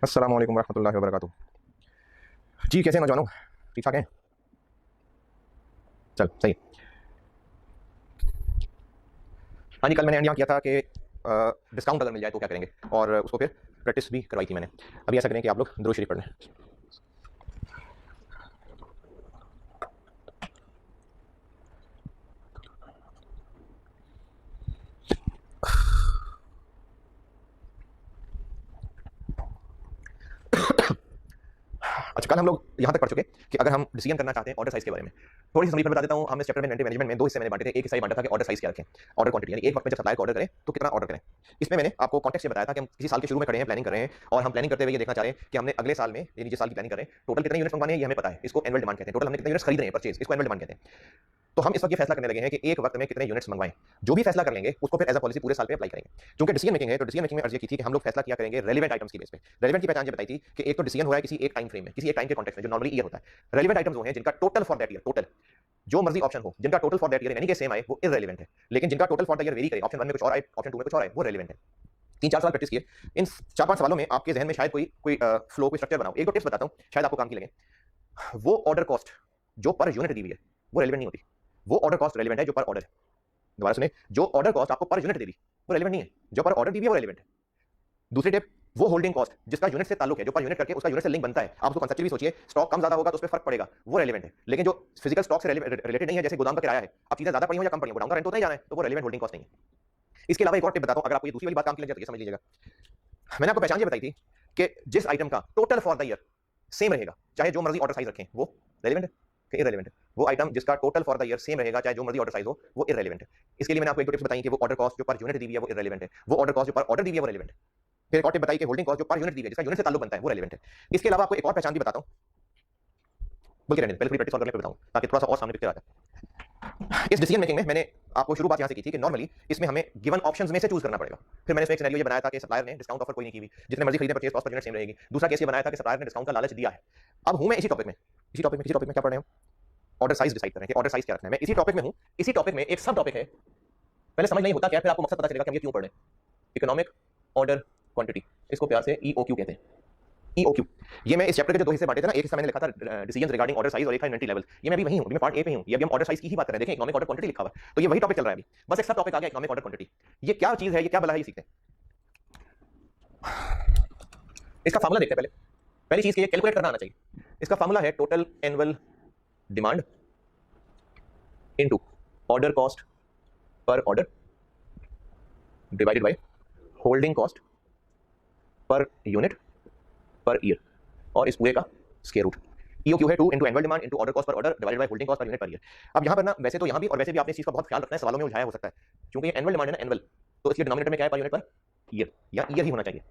अस्सलाम वालेकुम रहमतुल्लाहि व बरकातुहू। जी कैसे हैं नौजवानों, ठीक ठाक हैं? चल सही। हाँ जी, कल मैंने एंड यहाँ किया था कि डिस्काउंट अगर मिल जाए तो क्या करेंगे, और उसको फिर प्रैक्टिस भी करवाई थी मैंने। अभी ऐसा करें कि आप लोग दुरूद शरीफ पढ़ लें। अच्छा, कल हम लोग यहाँ तक पढ़ चुके कि अगर हम डिसीजन करना चाहते हैं ऑर्डर साइज के बारे में, थोड़ी सी समरी पर बता देता हूँ। हमने इस चैप्टर में इन्वेंटरी मैनेजमेंट में दो हिस्से मैंने बांटे थे। एक हिस्सा ये बांटा था कि ऑर्डर साइज क्या रखें, ऑर्डर क्वांटिटी, यानी एक वक्त में जब सप्लायर को ऑर्डर करें तो कितना ऑर्डर करें। इसमें मैंने आपको कॉन्टेक्स्ट ये बताया था कि हम किसी साल के शुरू में खड़े हैं, प्लानिंग कर रहे हैं, और हम प्लानिंग करते हुए ये देखना चाह रहे हैं कि हमने अगले साल में, यानी जिस साल की प्लानिंग कर रहे हैं, टोटल कितने यूनिट्स मंगवाने हैं ये हमें पता है। इसको एनुअल डिमांड कहते हैं। टोटल हमने कितने यूनिट्स खरीद रहे हैं, परचेज, इसको एनुअल डिमांड कहते हैं। तो हम इस वक्त ये फैसला करने लगे हैं कि एक वक्त में कितने यूनिट्स मंगवाएं। जो भी फैसला कर लेंगे उसको फिर एज अ पॉलिसी पूरे साल पे अप्लाई करेंगे। क्योंकि डिसीजन मेकिंग है, तो डिसीजन मेकिंग में अर्ज ये की थी कि हम लोग फैसला किया करेंगे रेलेवेंट आइटम्स की बेस पे। रेलेवेंट की पहचान ये बताई थी कि एक तो डिसीजन हो रहा है किसी एक टाइम फ्रेम में, किसी एक टाइम के कॉन्टेक्स्ट में, जो नॉर्मली ईयर होता है। रेलेवेंट आइटम्स वो हैं जिनका total for that year, total जो मर्जी ऑप्शन हो, जिनका टोटल फॉर दैट ईयर यानी कि सेम आए, वो इररेलेवेंट है। लेकिन जिनका total for the year very करे, ऑप्शन 1 में कुछ और आए, ऑप्शन 2 में कुछ और आए, वो रेलेवेंट है। 3-4 साल प्रैक्टिस किए। इन 4-5 सवालों में आपके जहन में शायद कोई फ्लो, कोई स्ट्रक्चर बनाओ। एक दो टिप्स बताता हूं, शायद आपको काम की लगे। वो ऑर्डर कॉस्ट जो पर यूनिट दी हुई है वो रेलेवेंट नहीं होती। वो ऑर्डर कॉस्ट रेलेवेंट है जो पर ऑर्डर है। दोबारा सुने, जो ऑर्डर कॉस्ट आपको पर यूनिट दे दी वो रेलेवेंट नहीं है, जो पर ऑर्डर दी हुई है वो रेलेवेंट है। दूसरी टिप, वो होल्डिंग कॉस्ट जिसका यूनिट से ताल्लुक है, जो पर यूनिट करके उसका यूनिट से लिंक बनता है। आप उसको कंसेप्चुअली सोचिए, स्टॉक कम ज्यादा होगा तो उस पर फर्क पड़ेगा, वो रेलेवेंट है। लेकिन जो फिजिकल स्टॉक से रिलेटेड नहीं है, जैसे गोदाम का किराया है, अब चीजें ज्यादा पड़ी हो या कम पड़ी हो, गोदाम का रेंट होता ही जाना है, तो वो रेलेवेंट होल्डिंग कॉस्ट नहीं है। इसके अलावा एक और टिप बताता हूं, अगर आपको ये दूसरी वाली बात काम की लग जाए तो ये समझ लीजिएगा। मैंने आपको पहचान ये बताई थी कि जिस आइटम का total for the year same रहेगा, चाहे जो मर्जी ऑर्डर साइज रखें, वो रेलेवेंट है कि इररेलेवेंट है। वो आइटम जिसका total for the year same रहेगा, चाहे जो मर्जी ऑर्डर साइज हो, वो इररेलेवेंट है। इसके लिए मैंने आपको एक दो टिप्स बताई कि वो ऑर्डर कॉस्ट जो पर यूनिट दी हुई है वो इररेलेवेंट है, वो ऑर्डर कॉस्ट जो पर ऑर्डर दी हुई है वो रेलेवेंट है। फिर एक और टिप बताई कि होल्डिंग कॉस्ट जो पर यूनिट दी है, जिसका यूनिट से ताल्लुक बनता है, वो रेलेवेंट है। इसके अलावा आपको एक और पहचान भी बताता हूं, बल्कि रहने पहले थोड़ी प्रैक्टिस और करने पे बताऊं ताकि थोड़ा सा और सामने पिक्चर आ जाए। इस डिसीजन मेकिंग में मैंने आपको शुरू बात यहां से की थी कि नॉर्मली इसमें हमें गिवन ऑप्शंस में से चूज करना पड़ेगा। फिर मैंने इसमें एक सिनेरियो ये बनाया था कि सप्लायर ने डिस्काउंट ऑफर कोई नहीं की हुई, जितने मर्जी खरीदे purchase cost per unit same रहेगी। दूसरा केस ये बनाया था कि सप्लायर ने डिस्काउंट का लालच दिया है। अब हूं मैं इसी टॉपिक में क्या पढ़ रहे हैं, ऑर्डर साइज डिसाइड करें कि ऑर्डर साइज क्या रखना है। मैं इसी टॉपिक में हूं। इसी टॉपिक में एक सब टॉपिक है, पहले समझ नहीं होता क्या, फिर आपको मकसद पता चलेगा कि हम ये क्यों पढ़ रहे हैं। इकोनॉमिक ऑर्डर क्वांटिटी, इसको प्यार से ईओक्यू कहते हैं। ईओक्यू, ये मैं इस चैप्टर के जो दो हिस्से बांटे थे ना, एक हिस्सा मैंने लिखा था डिसीजंस रिगार्डिंग ऑर्डर साइज और एक था इन्वेंटरी लेवल। ये मैं अभी वही हूं, अभी मैं पार्ट ए पे हूं। ये अभी हम ऑर्डर साइज की ही बात कर रहे हैं। देखें इकोनॉमिक ऑर्डर क्वांटिटी लिखा हुआ है, तो ये वही टॉपिक चल रहा है अभी। बस एक सब टॉपिक आ गया इकोनॉमिक ऑर्डर क्वांटिटी। ये क्या चीज है, ये क्या बला है, ये सीखते हैं। इसका फार्मूला देखते हैं। पहली चीज के कैलकुलेट करना आना चाहिए। इसका फार्मूला है total annual demand into order cost per order divided by holding cost per unit per year, और इस पूरे का स्क्वायर रूट। ईओक्यू है 2 annual demand into order cost per order divided by holding cost per unit per year. अब यहां पर ना, वैसे तो यहां भी और वैसे भी आपने इस चीज का बहुत ख्याल रखना है, सवालों में उलझाया हो सकता है, क्योंकि ये एनुअल डिमांड है ना, एनुअल, तो इसके डिनोमिनेटर में क्या है, पर यूनिट पर ईयर, या ईयर ही होना चाहिए।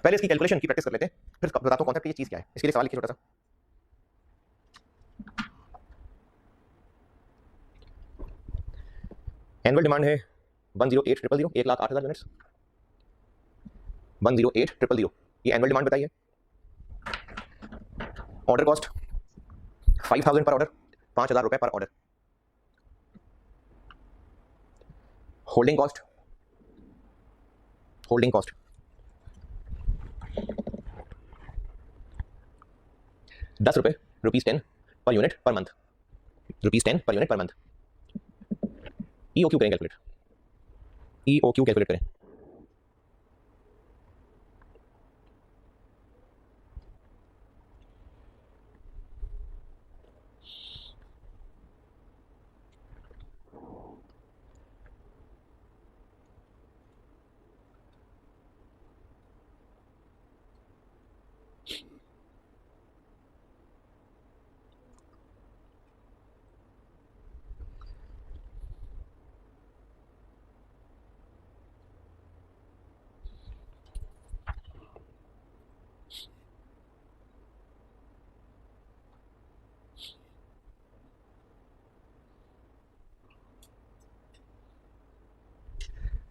पहले इसकी कैलकुलेशन की प्रैक्टिस कर लेते हैं, फिर बताता हूं कॉन्सेप्ट ये चीज क्या है। इसके लिए सवाल लिखिए छोटा सा। एनुअल डिमांड है 108,000, 1,08,000 यूनिट्स। 108,000 ये एनुअल डिमांड बताइए। ऑर्डर कॉस्ट 5,000 पर ऑर्डर, 5,000 रुपए पर ऑर्डर। होल्डिंग कॉस्ट 10 रुपए, ₹10 per unit per month, ₹10 per unit per month. EOQ करें कैलकुलेट, ईओक्यू कैलकुलेट करें।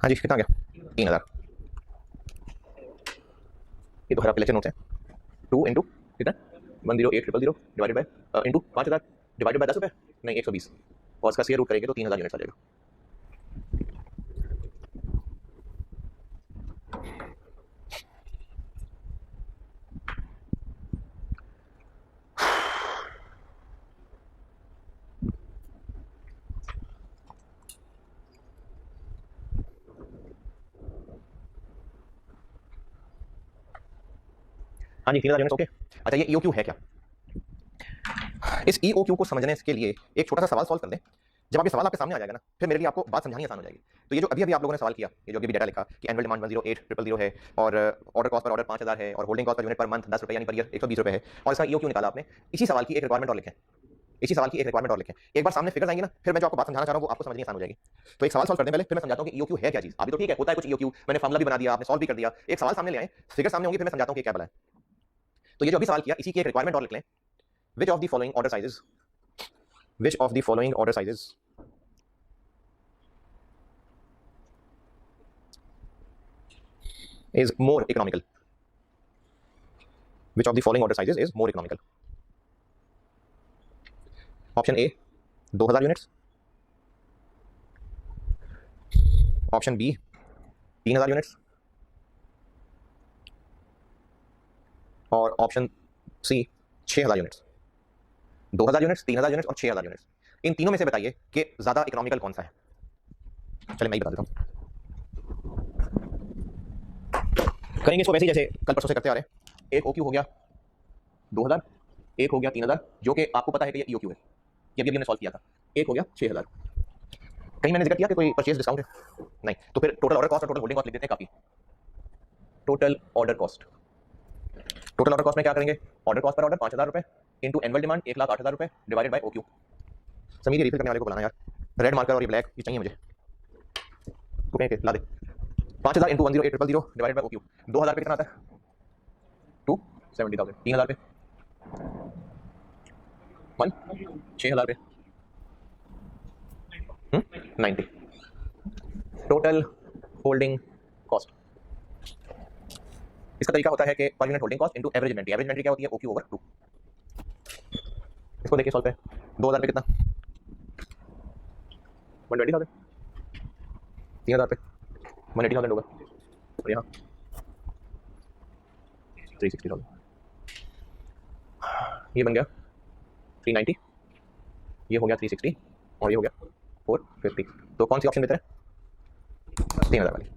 हाँ जी, कितना गया, 3,000। ये तो हरा लेक्चर नोट्स है। 2 इंटू कितना, 108,000 divided by into 5,000 divided by 10 रुपए, नहीं 120, और इसका स्क्वायर रूट करेंगे तो 3,000 यूनिट्स आ जाएगा। हाँ जी 3000 यूनिट्स ओके। अच्छा ये ईओक्यू है क्या? इस ईओक्यू को समझने के लिए एक छोटा सा सवाल सॉल्व कर दें। जब आप ये सवाल आपके सामने आ जाएगा ना, फिर मेरे लिए आपको बात समझानी आसान हो जाएगी। तो ये जो अभी अभी आप लोगों ने सवाल किया, ये जो अभी डेटा लिखा कि एनुअल डिमांड 108,000 है और ऑर्डर कॉस्ट पर ऑर्डर 5000 है और holding cost per unit per month 10 रुपये यानी पर ईयर 120 रुपये है और इसका ईओक्यू निकाला आपने। इसी सवाल की एक रिक्वायरमेंट और लिखें, इसी सवाल की एक रिक्वायरमेंट और लिखें। एक बार सामने फिगर आएंगे ना, फिर मैं जो आपको बात समझाना चाह रहा हूँ वो आपको समझनी आसान हो जाएगी। तो एक सवाल सॉल्व करने पहले फिर मैं समझाता हूँ कि ईओक्यू है क्या चीज। अभी तो ठीक है, होता है कुछ ईओक्यू, मैंने फार्मूला भी बना दिया, आपने सॉल्व भी कर दिया, एक सवाल सामने ले आए, फिगर सामने होंगी, फिर मैं समझाता हूँ कि क्या बना है। तो ये जो अभी सवाल किया, इसी की एक रिक्वायरमेंट और लिख लें। Which of the following order sizes, which of the following order sizes is more economical? Which of the following order sizes is more economical? Option A 2000 units, option B 3000 units और option C 6000 units. 2000 units, 3000 units और 6000 units, इन तीनों में से बताइए कि ज्यादा economical कौन सा है। चलिए मैं ही बता देता हूं, करेंगे इसको वैसे ही जैसे कल परसों से करते आ रहे हैं। एक ओक्यू हो गया 2000, एक हो गया 3000, जो कि आपको पता है कि ये ईओक्यू है, ये अभी हमने सॉल्व किया था। एक हो गया 6000। कहीं मैंने जिक्र किया कि कोई परचेज डिस्काउंट है? नहीं। तो फिर टोटल ऑर्डर कॉस्ट और टोटल होल्डिंग कॉस्ट लिख देते हैं, काफी। Total order cost, total order cost में क्या करेंगे, ऑर्डर कॉस्ट पर ऑर्डर 5000 रुपए इंटू एनुअल डिमांड 1,08,000 रुपए डिवाइडेड बाय ओक्यू। समीर ये रिफिल करने वाले को बुलाना यार, रेड मार्कर और ये ब्लैक ये चाहिए मुझे, तो कहीं ला दे। 5000 इंटू 108,000 डिवाइडेड बाय ओक्यू, 2000 पे कितना आता है? 270,000। 3000 पे 6000 पे 90। टोटल होल्डिंग कॉस्ट, इसका तरीका होता है कि per unit holding cost into average inventory. Average inventory क्या होती है? OQ over 2। इसको देखिए सॉल्व पे, 2000 पे कितना? 120,000। 3000 पे 180,000 होगा और यहाँ 360,000। ये बन गया 390, ये हो गया 360 और ये हो गया 450। तो कौन सी ऑप्शन बेहतर है? 3000 वाली।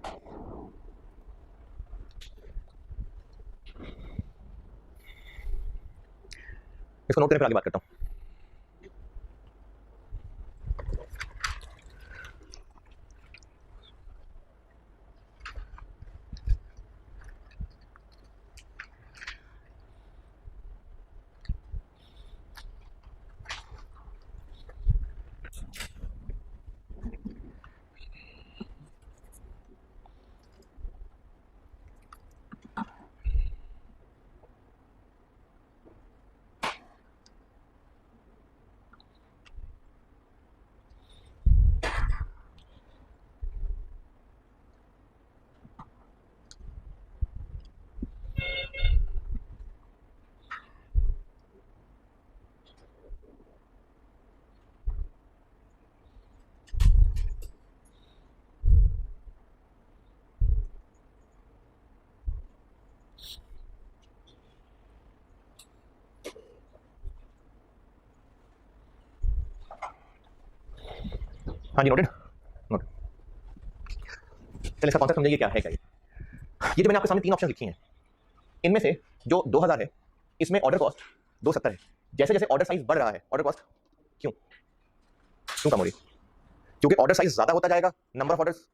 इसको नोट करने पर आगे बात करता हूँ। हाँ जी नोटेड, नोट। चलिए इसका कॉन्सेप्ट समझिए क्या है। क्या ये जो मैंने आपके सामने 3 ऑप्शन लिखी हैं, इनमें से जो 2000 है इसमें ऑर्डर कॉस्ट 270 है। जैसे जैसे ऑर्डर साइज बढ़ रहा है ऑर्डर कॉस्ट क्यों क्यों कम हो रही? क्योंकि ऑर्डर साइज ज्यादा होता जाएगा, नंबर ऑफ ऑर्डर्स।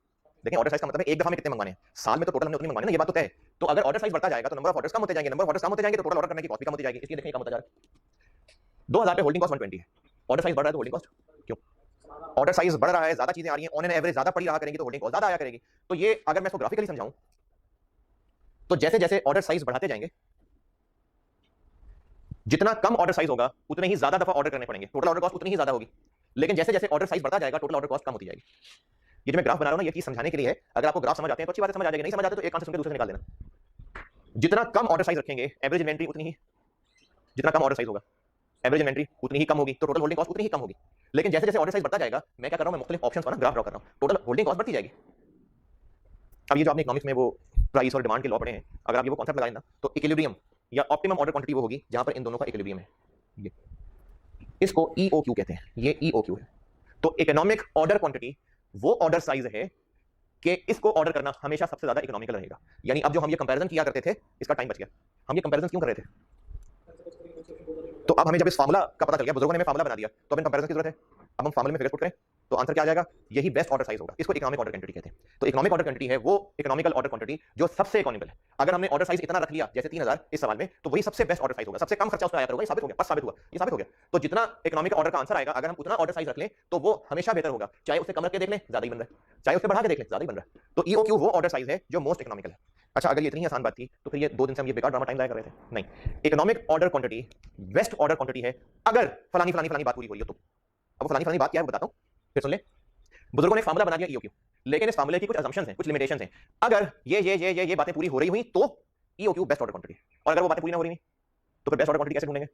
देखें ऑर्डर साइज का मतलब है एक दफा में कितने मंगवाने हैं, साल में तो टोटल हमने उतने मंगवाने ना, ये बात तो तय है। तो अगर ऑर्डर साइज बढ़ता जाएगा तो नंबर ऑफ ऑर्डर्स कम होते जाएंगे, नंबर ऑफ ऑर्डर्स कम होते जाएंगे तो टोटल ऑर्डर करने की कॉस्ट भी कम होती जाएगी, इसलिए देखें कम होता जा रहा है। 2000 पे होल्डिंग कॉस्ट 120 है, ऑर्डर साइज बढ़ रहा है तो होल्डिंग कॉस्ट क्यों? ऑर्डर साइज बढ़ रहा है, ज्यादा चीजें आ रही हैं, ऑन एन एवरेज ज्यादा पड़ी रहा करेंगी तो होल्डिंग कॉस्ट ज्यादा आया करेगी। तो ये अगर मैं इसको ग्राफिकली समझाऊं तो जैसे जैसे ऑर्डर साइज बढ़ाते जाएंगे, जितना कम ऑर्डर साइज होगा उतने ही ज्यादा दफा ऑर्डर करने पड़ेंगे, टोटल ऑर्डर कॉस्ट उतनी ही ज्यादा होगी। लेकिन जैसे जैसे ऑर्डर साइज बढ़ता जाएगा टोटल ऑर्डर कॉस्ट कम होती जाएगी। ये जो मैं ग्राफ बना रहा हूं ना, ये चीज समझाने के लिए है। अगर आपको ग्राफ समझ आते हैं तो अच्छी बात है, समझ आ जाएगी, नहीं समझ आते तो एक आंसर सुन के दूसरे से निकाल देना। जितना कम ऑर्डर साइज रखेंगे एवरेज इन्वेंटरी उतनी ही, जितना कम ऑर्डर साइज होगा एवरेज इन्वेंटरी उतनी ही कम होगी, तो टोटल होल्डिंग कॉस्ट उतनी ही कम होगी। लेकिन जैसे जैसे ऑर्डर साइज बढ़ता जाएगा, मैं क्या कर रहा हूं, मैं मुख्तलिफ ऑप्शंस पर ग्राफ ड्रॉ कर रहा हूं, टोटल होल्डिंग कॉस्ट बढ़ती जाएगी। अब ये जो आपने इकोनॉमिक्स में वो प्राइस और डिमांड के लॉ पढ़े हैं, अगर आप ये वो कॉन्सेप्ट लगाएं ना, तो इक्विलिब्रियम या ऑप्टिमम ऑर्डर क्वांटिटी वो होगी जहां पर इन दोनों का इक्विलिब्रियम है। ये इसको ईओक्यू कहते हैं, ये ईओक्यू है। तो इकोनॉमिक ऑर्डर क्वांटिटी वो ऑर्डर साइज है कि इसको ऑर्डर करना हमेशा सबसे ज्यादा इकोनॉमिकल रहेगा। यानी अब जो हम ये कंपैरिजन किया करते थे, इसका टाइम बच गया। हम ये कंपैरिजन क्यों कर रहे थे? तो अब हमें जब इस फार्मूला का पता चल गया, बुजुर्गों ने हमें फार्मूला बना दिया, तो अब इन कंपैरिजन की जरूरत है। अब हम फार्मूले में फिगर पुट करें तो आंसर क्या आ जाएगा? यही बेस्ट ऑर्डर साइज होगा। इसको इकोनॉमिक ऑर्डर क्वांटिटी कहते हैं। तो इकोनॉमिक ऑर्डर क्वांटिटी है वो इकोनॉमिकल ऑर्डर क्वांटिटी जो सबसे इकोनॉमिकल है। अगर हमने ऑर्डर साइज इतना रख लिया जैसे 3000 इस सवाल में, तो वही सबसे बेस्ट ऑर्डर साइज होगा, सबसे कम खर्चा उसमें आया करेगा। ये साबित हो गया, बस साबित हुआ, ये साबित हो गया। तो जितना इकोनॉमिक ऑर्डर का आंसर आएगा, अगर हम उतना ऑर्डर साइज रख लें तो वो हमेशा बेहतर होगा। चाहे उसे कम रख के देख लें, ज्यादा ही बन रहा है, चाहे उसे बढ़ा के देख लें, ज्यादा ही बन रहा है। तो ईओक्यू वो ऑर्डर साइज है जो मोस्ट इकोनॉमिकल है। अच्छा, अगर ये इतनी आसान बात थी तो फिर ये 2 दिन से हम ये बेकार ड्रामा टाइम जाया कर रहे थे? नहीं, economic order quantity best order quantity है अगर फलानी फलानी फलानी बात पूरी हो रही है तो। अब फलानी फलानी बात क्या है वो बताता हूं, फिर सुन ले। बुजुर्गों ने फार्मूला बना दिया ईओक्यू, लेकिन इस फार्मूले की कुछ असम्पशंस हैं, कुछ लिमिटेशंस हैं। अगर ये बातें पूरी हो रही हुई तो ईओक्यू बेस्ट ऑर्डर क्वांटिटी, और अगर वो बातें पूरी ना हो रही तो फिर बेस्ट ऑर्डर क्वांटिटी कैसे ढूंढेंगे?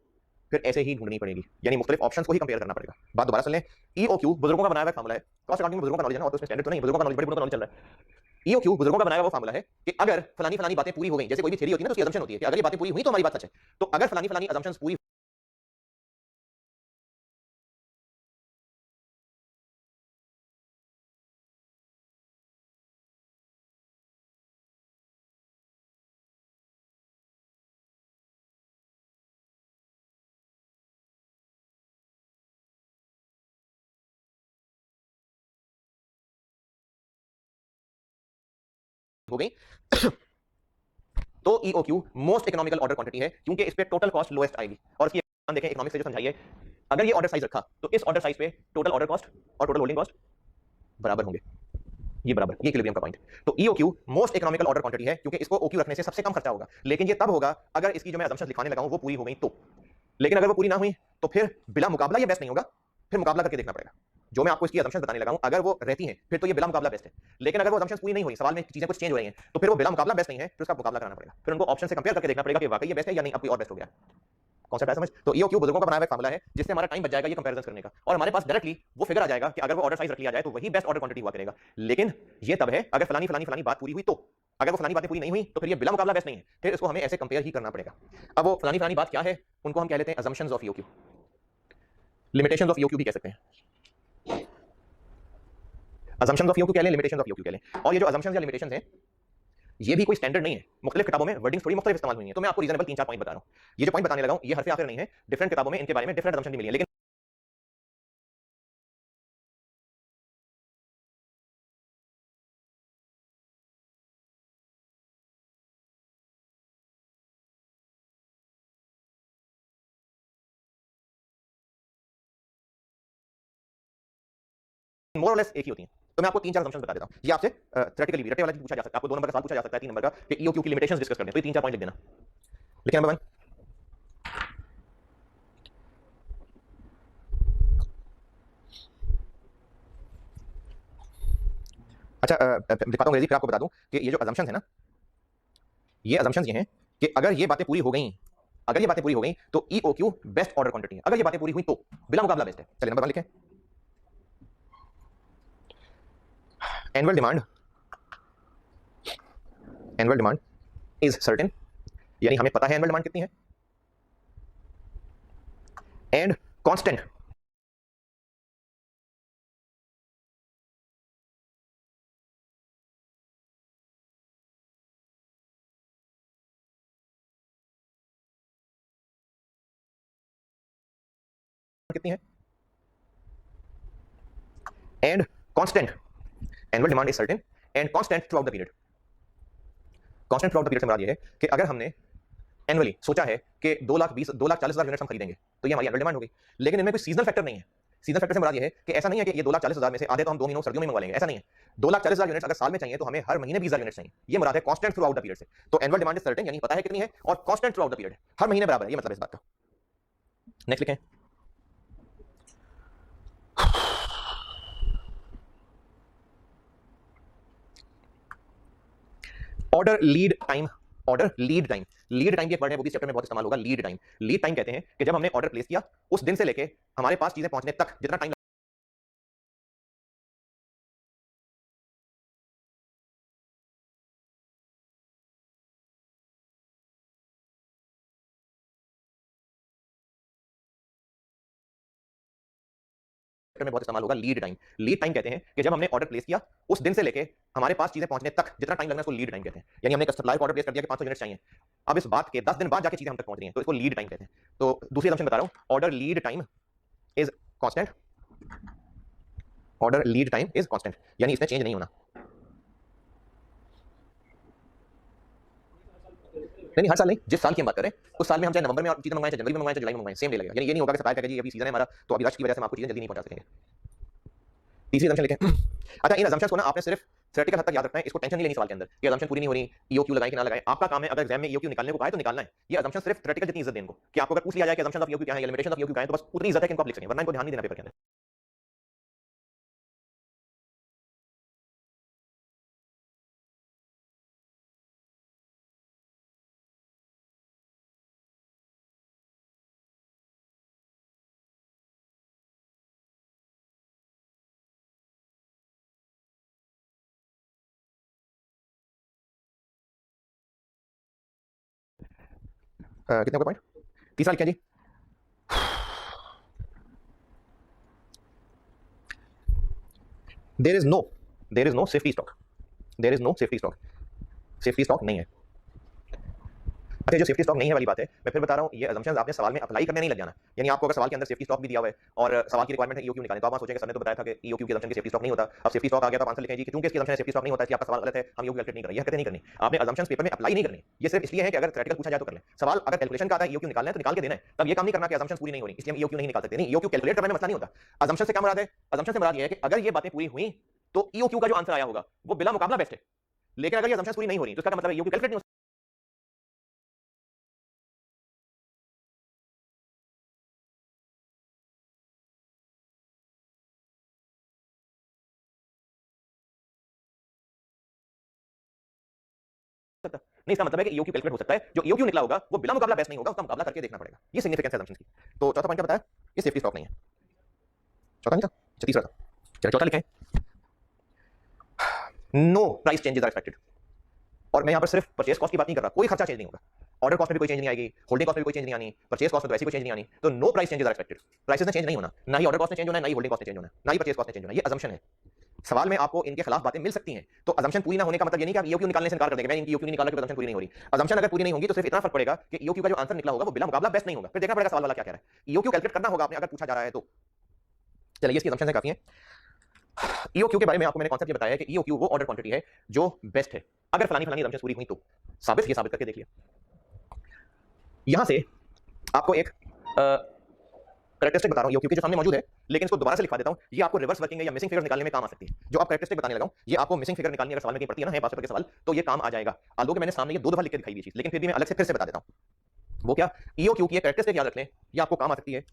फिर ऐसे ही ढूंढनी पड़ेगी, यानी मुख्तलिफ ऑप्शंस को ही कंपेयर करना पड़ेगा। बात दोबारा सुन लें, ईओक्यू बुजुर्गों का बनाया हुआ फार्मूला है। कॉस्ट अकाउंटिंग में बुजुर्गों का नॉलेज है ना, और तो उसमें स्टैंडर्ड तो नहीं, बुजुर्गों का नॉलेज, बड़े बुजुर्गों का नॉलेज चल रहा है। ईओक्यू बुजुर्गों का बनाया हुआ फार्मूला है कि अगर फलानी फलानी बातें पूरी हो गई, जैसे कोई भी थ्योरी होती है ना, तो उसकी असम्पशन होती है कि अगर ये बातें पूरी हुई तो हमारी बात सच है। तो अगर फलानी फलानी असम्पशंस पूरी हो गई तो EOQ most economical order quantity है, क्योंकि इस पे टोटल कॉस्ट लोएस्ट आएगी। और इसकी देखें इकोनॉमिक्स से जो समझाइए, अगर ये ऑर्डर साइज रखा तो इस ऑर्डर साइज पे टोटल ऑर्डर कॉस्ट और टोटल होल्डिंग कॉस्ट बराबर होंगे, ये बराबर, ये इक्विलिब्रियम का पॉइंट। तो EOQ most economical order quantity है, क्योंकि इसको ओक्यू रखने से सबसे कम खर्चा होगा। लेकिन ये तब होगा अगर इसकी जो मैं असम्पशंस लिखाने लगा हूं वो पूरी हो गई तो। लेकिन अगर वो पूरी ना हुई तो फिर बिला मुकाबला ये बेस्ट नहीं होगा, फिर मुकाबला करके देखना पड़ेगा। जो मैं आपको इसकी असम्पशंस बताने लगा हूं, अगर वो रहती हैं फिर तो ये बिला मुकाबला बेस्ट है। लेकिन अगर वो असम्पशंस पूरी नहीं हुई, सवाल में चीजें कुछ चेंज हो रही हैं, तो फिर वो बिला मुकाबला बेस्ट नहीं है, फिर उसका मुकाबला कराना पड़ेगा। फिर उनको ऑप्शन से कंपेयर करके देखना पड़ेगा कि वाकई ये बेस्ट है या नहीं, अब कोई और बेस्ट हो गया। कॉन्सेप्ट है समझ? तो ईओक्यू बुजुर्गों का बनाया हुआ फार्मूला है, जिससे हमारा टाइम बच जाएगा ये कंपैरिजन करने का, और हमारे पास डायरेक्टली वो फिगर आ जाएगा कि अगर वो ऑर्डर साइज रख लिया जाए तो वही बेस्ट ऑर्डर क्वांटिटी हुआ करेगा। लेकिन ये तब है अगर फलानी फलानी फलानी बात पूरी हुई तो। अगर वो फलानी बातें पूरी नहीं हुई तो फिर ये बिला मुकाबला बेस्ट नहीं है, फिर इसको हमें ऐसे कंपेयर ही करना पड़ेगा। अब वो फलानी फलानी बात क्या है, उनको हम कह लेते हैं assumptions of EOQ, limitations of EOQ भी कह सकते हैं। असम्पशंस ऑफ ईओक्यू कह लें, लिमिटेशंस ऑफ ईओक्यू कह लें। और ये जो असम्पशंस या लिमिटेशंस हैं, ये भी कोई स्टैंडर्ड नहीं है। मुख्तलिफ किताबों में वर्डिंग्स थोड़ी मुख्तलिफ इस्तेमाल हुई है, तो मैं आपको रीजनेबल 3-4 पॉइंट बता रहा हूं। ये जो पॉइंट बताने लगा हूं ये हरफ आखिर नहीं है, डिफरेंट किताबों में इनके बारे में डिफरेंट असम्पशन भी मिली है। लेकिन मोर और लेस एक ही होती हैं। तो मैं आपको 3-4 असम्पशंस बता देता हूं। ये आपसे थ्योरेटिकली भी रटे वाला भी पूछा जा सकता है, आपको 2 नंबर का सवाल पूछा जा सकता है 3 नंबर का, कि ईओक्यू की लिमिटेशंस डिस्कस करने, तो ये 3-4 पॉइंट लिख देना। लिखिए नंबर 1। अच्छा, दिखाता हूं अंग्रेजी, फिर आपको बता दूं कि ये जो असम्पशंस है ना, ये असम्पशंस ये हैं कि अगर ये बातें पूरी हो गई, अगर ये बातें पूरी हो गई तो ईओक्यू बेस्ट ऑर्डर क्वांटिटी है। अगर ये बातें पूरी हुई तो बिला मुकाबला बेस्ट है। चलिए नंबर 1 लिखें। Annual demand, annual demand is certain, यानी हमें पता है एनुअल डिमांड कितनी है, एंड कांस्टेंट कितनी है, and constant, annual demand is certain and constant throughout the period. Constant throughout the period से मुराद ये है कि अगर हमने एनुअली सोचा है कि 2,40,000 यूनिट्स हम खरीदेंगे, तो ये हमारी एनुअल डिमांड हो गई। लेकिन इनमें कोई सीजनल फैक्टर नहीं है। सीजनल फैक्टर से मुराद ये है कि ऐसा नहीं है कि ये 2,40,000 में से आधे तो हम 2 महीनों सर्दियों में मंगवा लेंगे, ऐसा नहीं है। 2,40,000 यूनिट्स अगर साल में चाहिए तो हमें हर महीने 20,000 यूनिट्स चाहिए, ये मुराद है constant throughout the period से। तो एनुअल डिमांड इज सर्टेन, यानी पता है कितनी है, और constant throughout the period, हर महीने बराबर है, ये मतलब इस बात का। नेक्स्ट लिखें। Order lead time, order lead time, lead time की एक वर्ड है वो भी चैप्टर में बहुत इस्तेमाल होगा। लीड टाइम, लीड टाइम कहते हैं कि जब हमने ऑर्डर प्लेस किया उस दिन से लेके हमारे पास चीजें पहुंचने तक जितना टाइम में बहुत इस्तेमाल होगा लीड टाइम। लीड टाइम कहते हैं कि जब हमने ऑर्डर प्लेस किया उस दिन से लेके हमारे पास चीजें पहुंचने तक जितना टाइम लगना है उसको लीड टाइम कहते हैं। यानी हमने सप्लायर को ऑर्डर प्लेस कर दिया कि 500 यूनिट चाहिए, अब इस बात के 10 दिन बाद जाके चीजें हम तक पहुंच रही हैं तो इसको लीड टाइम कहते हैं। तो दूसरी असम्पशन बता रहा हूं, order lead time is constant. Order lead time is constant यानी इसमें चेंज नहीं होना। नहीं हर साल नहीं, जिस साल की हम बात करें उस साल में हम चाहे नवंबर में चीजें मंगवाएं, चाहे जनवरी में मंगवाएं, चाहे जुलाई में मंगवाएं, सेम डे लगेगा। यानी ये नहीं होगा कि सप्लाई कहेगा जी अभी सीजन है हमारा तो अभी रश की वजह से हम आपको चीजें जल्दी नहीं पहुंचा सकेंगे। तीसरी असम्पशन लिखें। अच्छा इन असम्पशंस को ना आपने सिर्फ थ्योरेटिकल हद तक याद रखना है, इसको टेंशन नहीं लेनी सवाल के अंदर कि असम्पशन पूरी नहीं हो रही, ईओक्यू लगाएं कि ना लगाएं। आपका काम है अगर एग्जाम में ईओक्यू निकालने को कहा है तो निकालना है। ये असम्पशन सिर्फ थ्योरेटिकल जितनी इज्जत दें इनको कि आपको अगर पूछ लिया जाए कि असम्पशंस ऑफ ईओक्यू क्या है या लिमिटेशंस ऑफ ईओक्यू क्या है तो बस उतनी इज्जत है कि इनको आप लिख सकें, वरना इनको ध्यान नहीं देना पेपर के अंदर। कितने पॉइंट तीसरा लिखा जी। There is no safety stock. There is no safety stock. Safety stock नहीं है। अच्छा जो सेफ्टी स्टॉक नहीं है वाली बात है मैं फिर बता रहा हूँ, ये असम्पशंस आपने सवाल में अप्लाई करने नहीं लग जाना। यानी आपको अगर सवाल के अंदर सेफ्टी स्टॉक भी दिया हुआ है और सवाल की रिक्वायरमेंट है ईओक्यू निकालें तो आप सोचेंगे सर ने तो बताया था कि ईओक्यू के असम्पशन की सेफ्टी स्टॉक नहीं होता, अब सेफ्टी स्टॉक आ गया तो आप आंसर लिखें जी कि क्योंकि इसकी असम्पशन सेफ्टी स्टॉक नहीं होता, इसलिए आपका सवाल गलत है, हम ईओक्यू कैलकुलेट नहीं कर रहे। यह कहते नहीं करनी, आपने असम्पशंस पेपर में अप्लाई नहीं करनी। ये सिर्फ इसलिए है कि अगर थ्योरेटिकल पूछा जाए तो कर लें। सवाल अगर कैलकुलेशन का आता है ईओक्यू निकालना है तो निकाल के देना है, तब ये काम नहीं करना कि असम्पशंस पूरी नहीं हो रही इसलिए हम ईओक्यू नहीं निकाल सकते। नहीं, ईओक्यू कैलकुलेट करने में मसला नहीं होता। असम्पशन से क्या मुराद है? असम्पशन से मुराद ये है कि अगर ये बातें पूरी हुई तो ईओक्यू का जो आंसर आया होगा वो बिला मुकाबला बेस्ट है, लेकिन अगर ये असम्पशंस पूरी नहीं हो रही तो इसका मतलब है ईओक्यू कैलकुलेट नहीं सकता। नहीं, इसका मतलब है कि ईओक्यू कैलकुलेट हो सकता है, जो ईओक्यू निकला होगा वो बिला मुकाबला बेस्ट नहीं होगा, उसका मुकाबला करके देखना पड़ेगा। ये सिग्निफिकेंस है असम्पशंस की। तो चौथा पॉइंट क्या बताया? ये सेफ्टी स्टॉक नहीं है। चौथा नहीं था, अच्छा तीसरा था। चलो चौथा लिखें, no price changes are expected. और मैं यहां पर सिर्फ परचेस कॉस्ट की बात नहीं कर रहा, कोई खर्चा चेंज नहीं होगा। ऑर्डर कॉस्ट में भी कोई चेंज नहीं आएगी, होल्डिंग कॉस्ट में भी कोई चेंज नहीं आनी, परचेस कॉस्ट में तो ऐसी कोई चेंज नहीं आनी। तो no price changes are expected. Prices में चेंज नहीं होना, ना ही ऑर्डर कॉस्ट में चेंज होना है, ना ही होल्डिंग कॉस्ट में चेंज होना है, ना ही परचेस कॉस्ट में चेंज होना है। ये असम्पशन है। सवाल में आपको इनके खिलाफ बातें मिल सकती हैं, तो असम्पशन पूरी ना होने का मतलब ये नहीं कि आप ईओक्यू निकालने से इनकार कर देंगे, मैं इनकी ईओक्यू नहीं निकाला क्योंकि असम्पशन पूरी नहीं हो रही। असम्पशन अगर पूरी नहीं होगी तो सिर्फ इतना फर्क पड़ेगा कि ईओक्यू का जो आंसर निकला होगा वो बिला मुकाबला बेस्ट नहीं होगा। फिर देखना पड़ेगा सवाल वाला क्या कह रहा है। ईओक्यू कैलकुलेट करना होगा आपने अगर पूछा जा रहा है तो। चलिए इसकी असम्पशन काफी है। ईओक्यू के बारे में आपको मैंने कॉन्सेप्ट ये बताया है कि ईओक्यू वो ऑर्डर क्वांटिटी है जो बेस्ट है। अगर फलानी फलानी असम्पशन पूरी हुई तो साबित करके देखिए। यहां से आपको एक कैरेक्टरिस्टिक बता रहा हूं ईओक्यू के जो सामने मौजूद है, लेकिन इसको दोबारा से लिखवा देता हूं। ये आपको रिवर्स वर्किंग या मिसिंग फिगर निकालने में काम आ सकती है। जो आप कैरेक्टरिस्टिक बताने लगा हूं ये आपको मिसिंग फिगर निकालने अगर सवाल में कहीं पड़ती है ना, है पास पेपर के सवाल, तो ये काम आ जाएगा। आलो के मैंने सामने ये दो दफा लिख के दिखाई हुई चीज, लेकिन फिर भी मैं अलग से फिर से बता देता हूं। वो क्या? ईओक्यू की कैरेक्टरिस्टिक याद रख लें, ये आपको काम आ सकती है।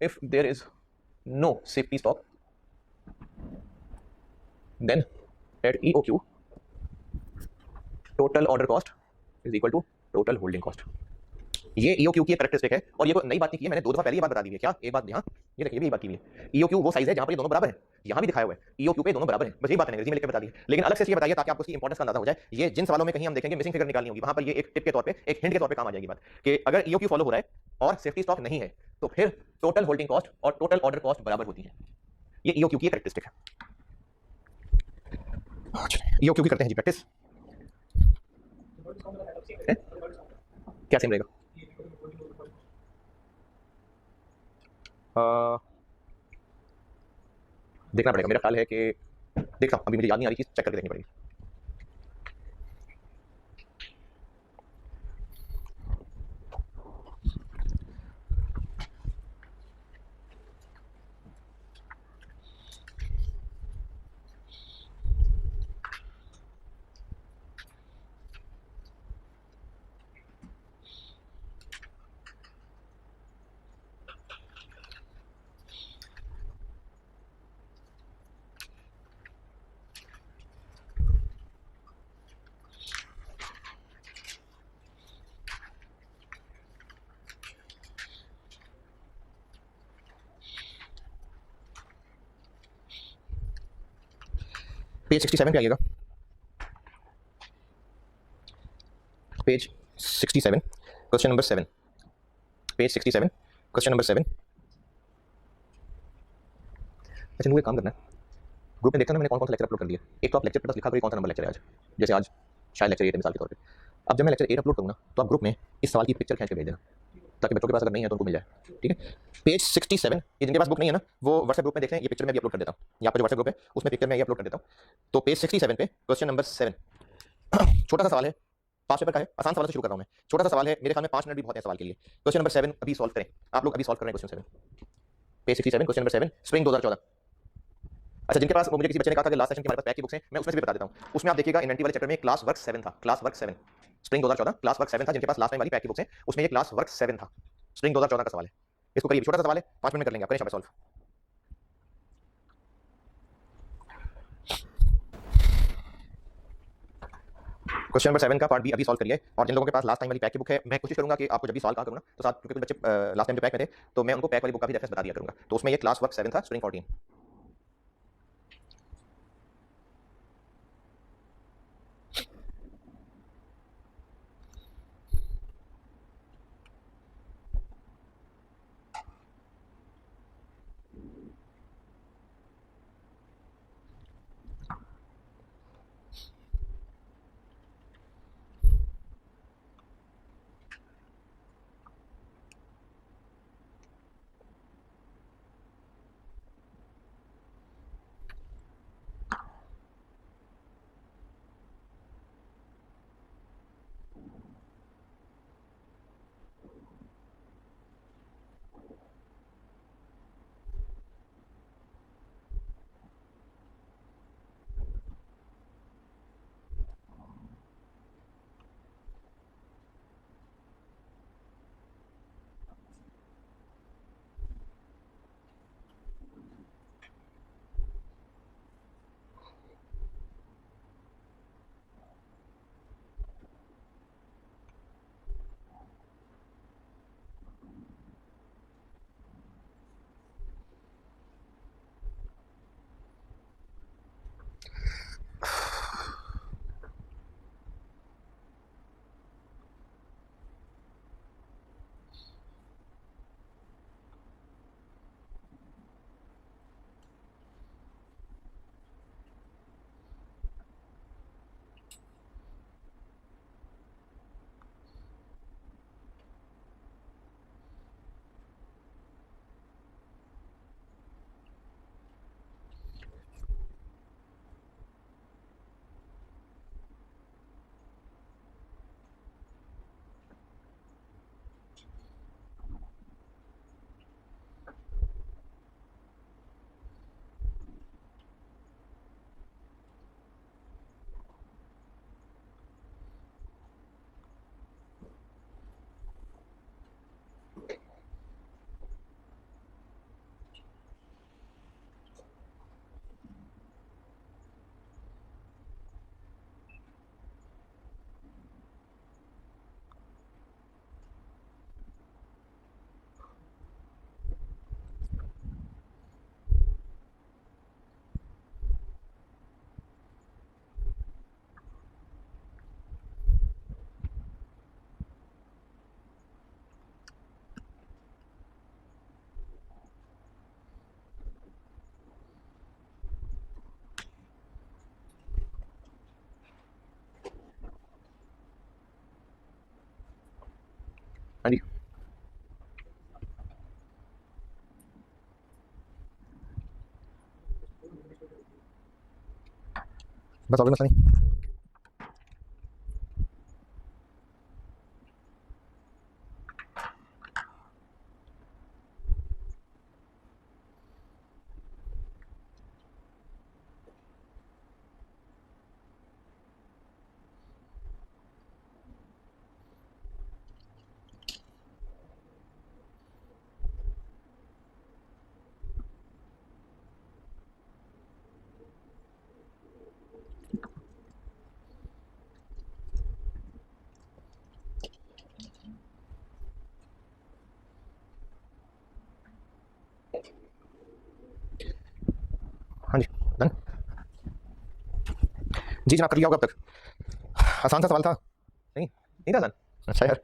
If there is no safety stock then at EOQ total order cost is equal to total holding cost. ये ईओक्यू की एक कैरेक्टरिस्टिक है और ये कोई नई बात नहीं की है, मैंने दो दफा पहले ये बात बता दी है। क्या एक बात यहाँ ये देखिए ये बात की है, ईओक्यू वो साइज है जहां पर ये दोनों बराबर है, यहाँ भी दिखाया हुआ है ईओक्यू पे दोनों बराबर है। बस ये बात अंग्रेजी में लिख के बता दी, लेकिन अलग से ये बताइए ताकि आपको इसकी इंपॉर्टेंस का अंदाजा हो जाए। ये जिन सवालों में कहीं हम देखेंगे मिसिंग फिगर निकालनी होगी, वहां पर ये एक टिप के तौर पे, एक हिंट के तौर पे काम आ जाएगी बात कि अगर ईओक्यू फॉलो हो रहा है और सेफ्टी स्टॉक नहीं है तो फिर टोटल होल्डिंग कॉस्ट और टोटल ऑर्डर कॉस्ट बराबर होती है। ये ईओक्यू की कैरेक्टरिस्टिक है। ईओक्यू की करते हैं जी प्रैक्टिस। क्या सेम रहेगा? देखना पड़ेगा, मेरा ख्याल है कि देखता हूं, अभी मुझे याद नहीं आ रही चीज, चेक करके देखनी पड़ेगी। पेज 67 पे आइएगा, page 67 question number 7, page 67 question number 7। अच्छा मुझे एक काम करना है, ग्रुप में देखता हूँ ना मैंने कौन कौन सा लेक्चर अपलोड कर दिया। एक तो आप लेक्चर पे बस लिखा करो कौन सा नंबर लेक्चर है आज, जैसे आज शायद लेक्चर 8 है मिसाल के तौर पे। अब जब मैं लेक्चर 8 अपलोड करूँगा तो आप ग्रुप में इस सवाल की पिक्चर खींच के भेज देना, ताकि बच्चों के पास अगर नहीं है तो उनको मिल जाए। ठीक है, पेज 67, ये जिनके पास बुक नहीं है ना वो व्हाट्सएप ग्रुप में देखें, ये पिक्चर मैं भी अपलोड कर देता हूँ। यहाँ पर जो व्हाट्सएप ग्रुप है उसमें पिक्चर मैं ये अपलोड कर देता हूँ। तो पेज 67 पे क्वेश्चन नंबर 7, छोटा सा सवाल है, 5 पेपर का है, आसान सवाल से शुरू कर रहा हूँ मैं। छोटा सा सवाल है, मेरे ख्याल में 5 मिनट भी बहुत है सवाल के लिए। क्वेश्चन नंबर 7 अभी सॉल्व करें, आप लोग अभी सॉल्व कर रहे हैं question 7, page 67 question number 7, spring 2014। अच्छा जिनके पास, मुझे किसी बच्चे ने कहा था कि लास्ट सेशन की हमारे पास पैक की बुक्स हैं, मैं उसमें से भी बता देता हूँ। उसमें आप देखिएगा इन्वेंटिव वाले चैप्टर में क्लास वर्क 7 था, class work 7 spring 2014 class work 7 था। जिनके पास लास्ट टाइम वाली पैक की बुक्स हैं उसमें ये क्लास वर्क 7 था, स्प्रिंग 2014 का सवाल है। इसको करिए, छोटा सा सवाल है, 5 मिनट में कर लेंगे, आप करें सॉल्व। क्वेश्चन नंबर 7 का पार्ट बी अभी सॉल्व करिए। और जिन लोगों के पास लास्ट टाइम वाली पैक की बुक है, मैं कोशिश करूंगा कि आपको जब भी सॉल्व कहा करूंगा तो साथ, क्योंकि कुछ बच्चे लास्ट टाइम जो पैक में थे तो मैं उनको पैक वाली बुक का भी रेफरेंस बता दिया करूंगा। तो उसमें ये क्लास वर्क 7 था, स्प्रिंग 14। हाँ जी, बस और मसला नहीं। हाँ जी डन जी जनाब, कर लिया होगा अब तक। आसान सा सवाल था, नहीं नहीं था आसान। अच्छा यार,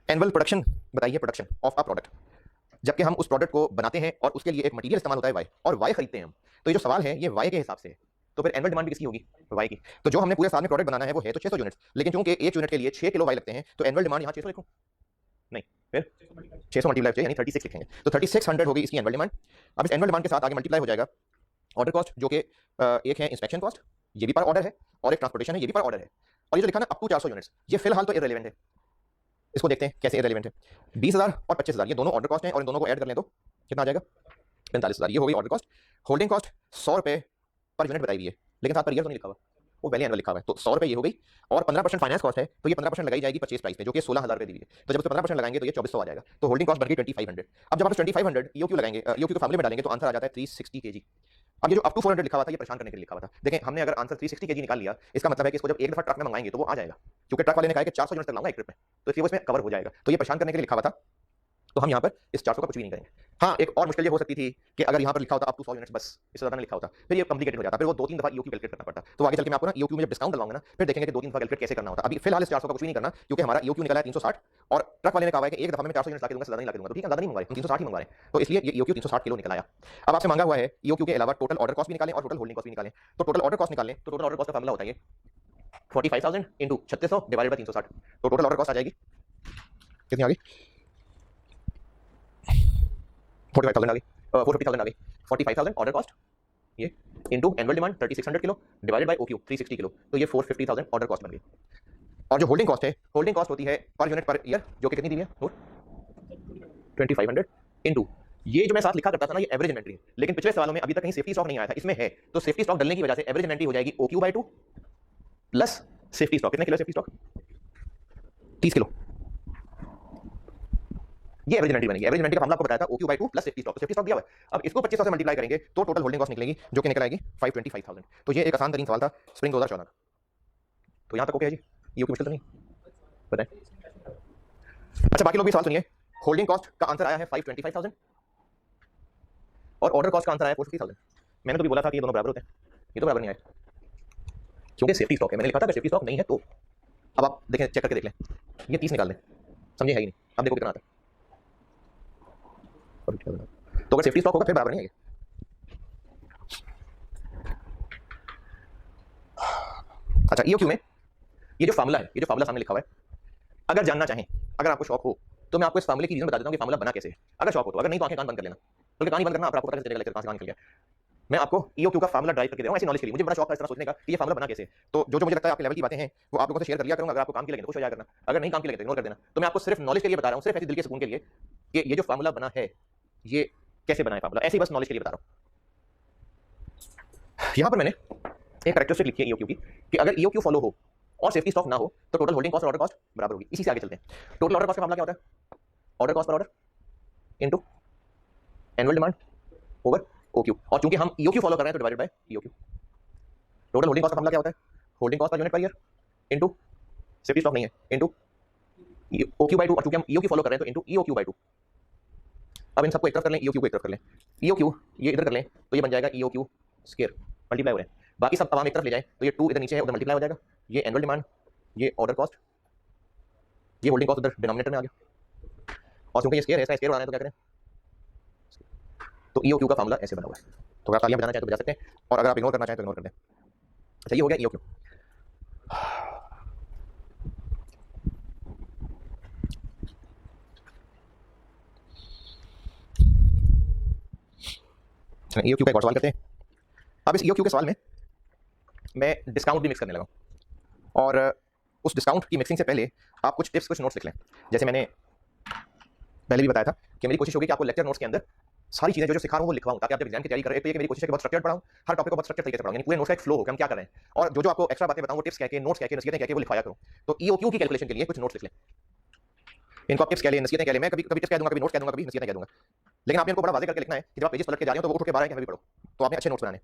एनुअल प्रोडक्शन बताइए, प्रोडक्शन ऑफ अ प्रोडक्ट, जबकि हम उस प्रोडक्ट को बनाते हैं और उसके लिए एक मटेरियल इस्तेमाल होता है वाई, और वाई खरीदते हैं हम। तो ये जो सवाल है ये वाई के हिसाब से है, तो फिर एनुअल डिमांड भी किसकी होगी, वाई की। तो जो हमने पूरे साल में प्रोडक्ट बनाना है वो है तो 600 यूनिट्स, लेकिन चूंकि एक यूनिट के लिए 6 किलो वाई लगते हैं तो एनुअल डिमांड यहाँ 600 लिखूं, नहीं फिर 600 मल्टीप्लाई यानी 36 लिखेंगे, तो 3600 होगी इसकी एनुअल डिमांड। अब इस एनुअल डिमांड के साथ आगे मल्टीप्लाई हो जाएगा ऑर्डर कॉस्ट, जो कि एक है इंस्पेक्शन कॉस्ट, ये भी पर ऑर्डर है, और एक ट्रांसपोर्टेशन है, ये भी पर ऑर्डर है, और ये जो लिखा ना अप टू 400 यूनिट्स, ये फिलहाल तो इररिलेवेंट है। इसको देखते हैं कैसे इररिलेवेंट है। 20,000 और 25,000 ये दोनों ऑर्डर कॉस्ट हैं, और इन दोनों को ऐड कर लें तो कितना आ जाएगा, 45,000। ये हो गई ऑर्डर कॉस्ट। होल्डिंग कॉस्ट 100 रुपये पर यूनिट बताई हुई है, लेकिन साथ पर ईयर तो नहीं लिखा हुआ, वो वैल्यू एनुअल लिखा हुआ है, तो 100 रुपये ये हो गई, और 15% फाइनेंस कॉस्ट है, तो ये 15% लगाई जाएगी परचेज प्राइस पे, जो कि 16,000 रुपये दी हुई है, तो जब उसको 15% लगाएंगे तो ये 2400 आ जाएगा, तो होल्डिंग कॉस्ट बन गई 2500। अब जब आप 2500 ईओक्यू लगाएंगे, ईओक्यू के फॉर्मूले में डालेंगे तो आंसर आ जाता है 360 kg। अब ये जो अप टू 400 लिखा हुआ था ये परेशान करने के लिए लिखा हुआ था। देखें हमने अगर आंसर 360 kg निकाल लिया, इसका मतलब है कि इसको जब एक दफा ट्रक में मंगाएंगे तो वो आ जाएगा, क्योंकि ट्रक वाले ने कहा कि 400 यूनिट तक लाऊंगा एक ट्रिप में, तो इसलिए वो इसमें कवर हो जाएगा, तो ये परेशान करने के लिए लिखा हुआ था, तो हम यहाँ पर इस 400 का कुछ भी नहीं करेंगे। हाँ, एक और मुश्किल ये हो सकती थी कि अगर यहाँ पर लिखा होता अप टू 100 यूनिट्स, बस इससे ज़्यादा नहीं लिखा होता, फिर ये कॉम्प्लिकेटेड हो जाता, फिर वो 2-3 दफा ईओक्यू कैलकुलेट करना पड़ता। तो आगे चल के मैं आपको ना ईओक्यू में जब डिस्काउंट डलवाऊंगा ना, फिर देखेंगे कि 2-3 दफा कैलकुलेट कैसे करना होता। अभी फिलहाल इस 400 का कुछ भी नहीं करना, क्योंकि हमारा ईओक्यू निकला है 360, और ट्रक वाले ने कहा है कि एक दफा में 400 यूनिट ला के दूंगा, ज़्यादा नहीं ला के दूंगा, तो ठीक है, ज़्यादा नहीं मंगवा रहे, हम 360 ही मंगवा रहे हैं, तो इसलिए ये ईओक्यू 360 किलो निकल आया। अब आपसे मांगा हुआ है ईओक्यू के अलावा टोटल ऑर्डर कॉस्ट भी निकालें और टोटल होल्डिंग कॉस्ट भी निकालें, तो टोटल ऑर्डर कॉस्ट निकालें, तो टोटल ऑर्डर कॉस्ट का फॉर्मूला होता है 45,000 इंटू 3600 डिवाइडेड बाय 360, तो टोटल ऑर्डर कॉस्ट आ जाएगी कितनी आ गई, 45,000 आ गई, 450,000 आ गई, 45,000 ऑर्डर कॉस्ट ये into annual demand 3600 kilo divided by OQ 360 kilo, तो ये 450,000 ऑर्डर कॉस्ट बन गई। और जो होल्डिंग कॉस्ट है, होल्डिंग कॉस्ट होती है पर यूनिट पर ईयर, जो कि कितनी दी है नोट 2500 इनटू, ये जो मैं साथ लिखा करता था ना ये एवरेज इन्वेंटरी है, लेकिन पिछले सवालों में अभी तक कहीं सेफ्टी स्टॉक नहीं आया था, इसमें है, तो सेफ्टी स्टॉक डलने की वजह से एवरेज इन्वेंटरी हो जाएगी OQ by 2 plus safety stock. कितने किलो सेफ्टी स्टॉक, 30 किलो, ये एवरेज इन्वेंटरी बनेगी। एवरेज इन्वेंटरी का फॉर्मूला आपको बताया था OQ by 2 plus safety stock, तो सेफ्टी स्टॉक दिया हुआ है। अब इसको 2500 से मल्टीप्लाई करेंगे तो टोटल होल्डिंग कॉस्ट निकलेगी, जो कि निकल आएगी 525,000। तो ये एक आसान तरीन सवाल था स्प्रिंग 2014 का। तो यहां तक ओके है जी, ये कोई मुश्किल तो नहीं बताएं। अच्छा बाकी लोग भी सवाल सुनिए। होल्डिंग कॉस्ट का आंसर आया है 525,000 और ऑर्डर कॉस्ट का आंसर आया 450,000। मैंने तो भी बोला था कि ये दोनों बराबर होते हैं, ये तो बराबर नहीं आए, क्योंकि सेफ्टी स्टॉक है, मैंने लिखा था कि सेफ्टी स्टॉक नहीं है। तो अब आप देखें, चेक करके देख लें, ये 30 निकाल दें, समझे है ही नहीं, अब देखो कितना आता है, तो अगर सेफ्टी स्टॉक होगा फिर बराबर नहीं है। अच्छा ईओक्यू में ये जो फार्मूला है, ये जो फार्मूला सामने लिखा हुआ है, अगर जानना चाहें, अगर आपको शौक हो तो मैं आपको इस फार्मूले की रीजन बता देता हूं कि फार्मूला बना कैसे है, अगर शौक हो तो। अगर नहीं तो आंखें कान बंद कर लेना, क्योंकि कान ही बंद करना आपको पता चलेगा लेक्चर कहां से कान निकल गया। मैं आपको ईओक्यू का फार्मूला ड्राइव करके दे रहा हूं ऐसी नॉलेज के लिए, मुझे बड़ा शौक है इस तरह सोचने का कि ये फार्मूला बना कैसे है। तो जो मुझे लगता है आपके लेवल की बातें हैं वो आप लोगों से शेयर कर लिया करूंगा, अगर आपको काम की लगे तो खुश हो जाया करना, अगर नहीं काम की लगे तो इग्नोर कर देना। तो मैं आपको सिर्फ नॉलेज के लिए बता रहा हूं, सिर्फ ऐसी दिल के सुकून के लिए कि ये जो फार्मूला बना है ये कैसे बना है फार्मूला, ऐसे ही बस नॉलेज के लिए बता रहा हूं। यहां पर मैंने एक कैरेक्टरिस्टिक लिखी है ईओक्यू की कि अगर ईओक्यू फॉलो हो और सेफ्टी स्टॉक ना हो तो टोटल होल्डिंग कॉस्ट और ऑर्डर कॉस्ट बराबर होगी। इसी से आगे चलते हैं। टोटल ऑर्डर कॉस्ट का मामला क्या होता है, order cost per order into annual demand over OQ, और चूंकि हम ईओक्यू फॉलो कर रहे हैं तो divided by EOQ. Total holding cost का मामला क्या होता है, holding cost per unit per year into safety stock नहीं है इनटू ओक्यू बाय 2, और चूंकि हम ईओक्यू फॉलो कर रहे हैं तो इनटू ईओक्यू बाय 2। अब इन सबको एक तरफ कर लें, ईओक्यू को एक तरफ कर लें, ईओक्यू ये इधर कर लें तो ये बन जाएगा ईओक्यू स्क्वायर मल्टीप्लाई हो रहे हैं, बाकी सब तमाम एक तरफ ले जाएं तो ये 2 इधर नीचे है उधर मल्टीप्लाई हो जाएगा, ये एनुअल डिमांड, ये ऑर्डर कॉस्ट, ये होल्डिंग कॉस्ट उधर डिनोमिनेटर में आ गया, और चूंकि ये स्क्वायर है इसका स्क्वायर बनाना है तो क्या करें, तो ईओक्यू का फार्मूला ऐसे बना हुआ है। तो अगर आप तालियां बजाना चाहें तो बजा सकते हैं, और अगर आप इग्नोर करना चाहें तो इग्नोर कर दें। अच्छा ये हो गया ईओक्यू। ईओक्यू का एक और सवाल करते हैं। अब इस ईओक्यू के सवाल में मैं डिस्काउंट भी मिक्स करने लगा, और उस डिस्काउंट की मिक्सिंग से पहले आप कुछ टिप्स कुछ नोट्स लिख लें। जैसे मैंने पहले भी बताया था कि मेरी कोशिश होगी कि आपको लेक्चर नोट्स के अंदर सारी चीजें जो सिखा रहा हूं वो लिखवाऊं, ताकि आप जब एग्जाम की तैयारी करें। तो ये मेरी कोशिश है कि बहुत स्ट्रक्चर्ड पढ़ाऊं, हर टॉपिक को बहुत स्ट्रक्चर तरीके से पढ़ाऊं, यानी पूरे नोट्स का एक फ्लो हो कि हम क्या कर रहे हैं, और जो आपको एक्स्ट्रा बातें बताऊं वो टिप्स कह के, नोट्स कह के, नसीहतें कह के वो लिखवाया करूं। तो ईओक्यू की कैलकुलेशन के लिए कुछ नोट्स लिख लें, इनको आप टिप्स कह लें, नसीहतें कह लें, मैं कभी कभी टिप्स कह दूंगा, कभी नोट्स कह दूंगा, कभी नसीहतें कह दूंगा, लेकिन आपने इनको बड़ा वाजे करके लिखना है कि जब आप पेजेस पलट के जा रहे हो तो वो उठ के 12 भी पढ़ो, तो आपने अच्छे नोट्स बनाने।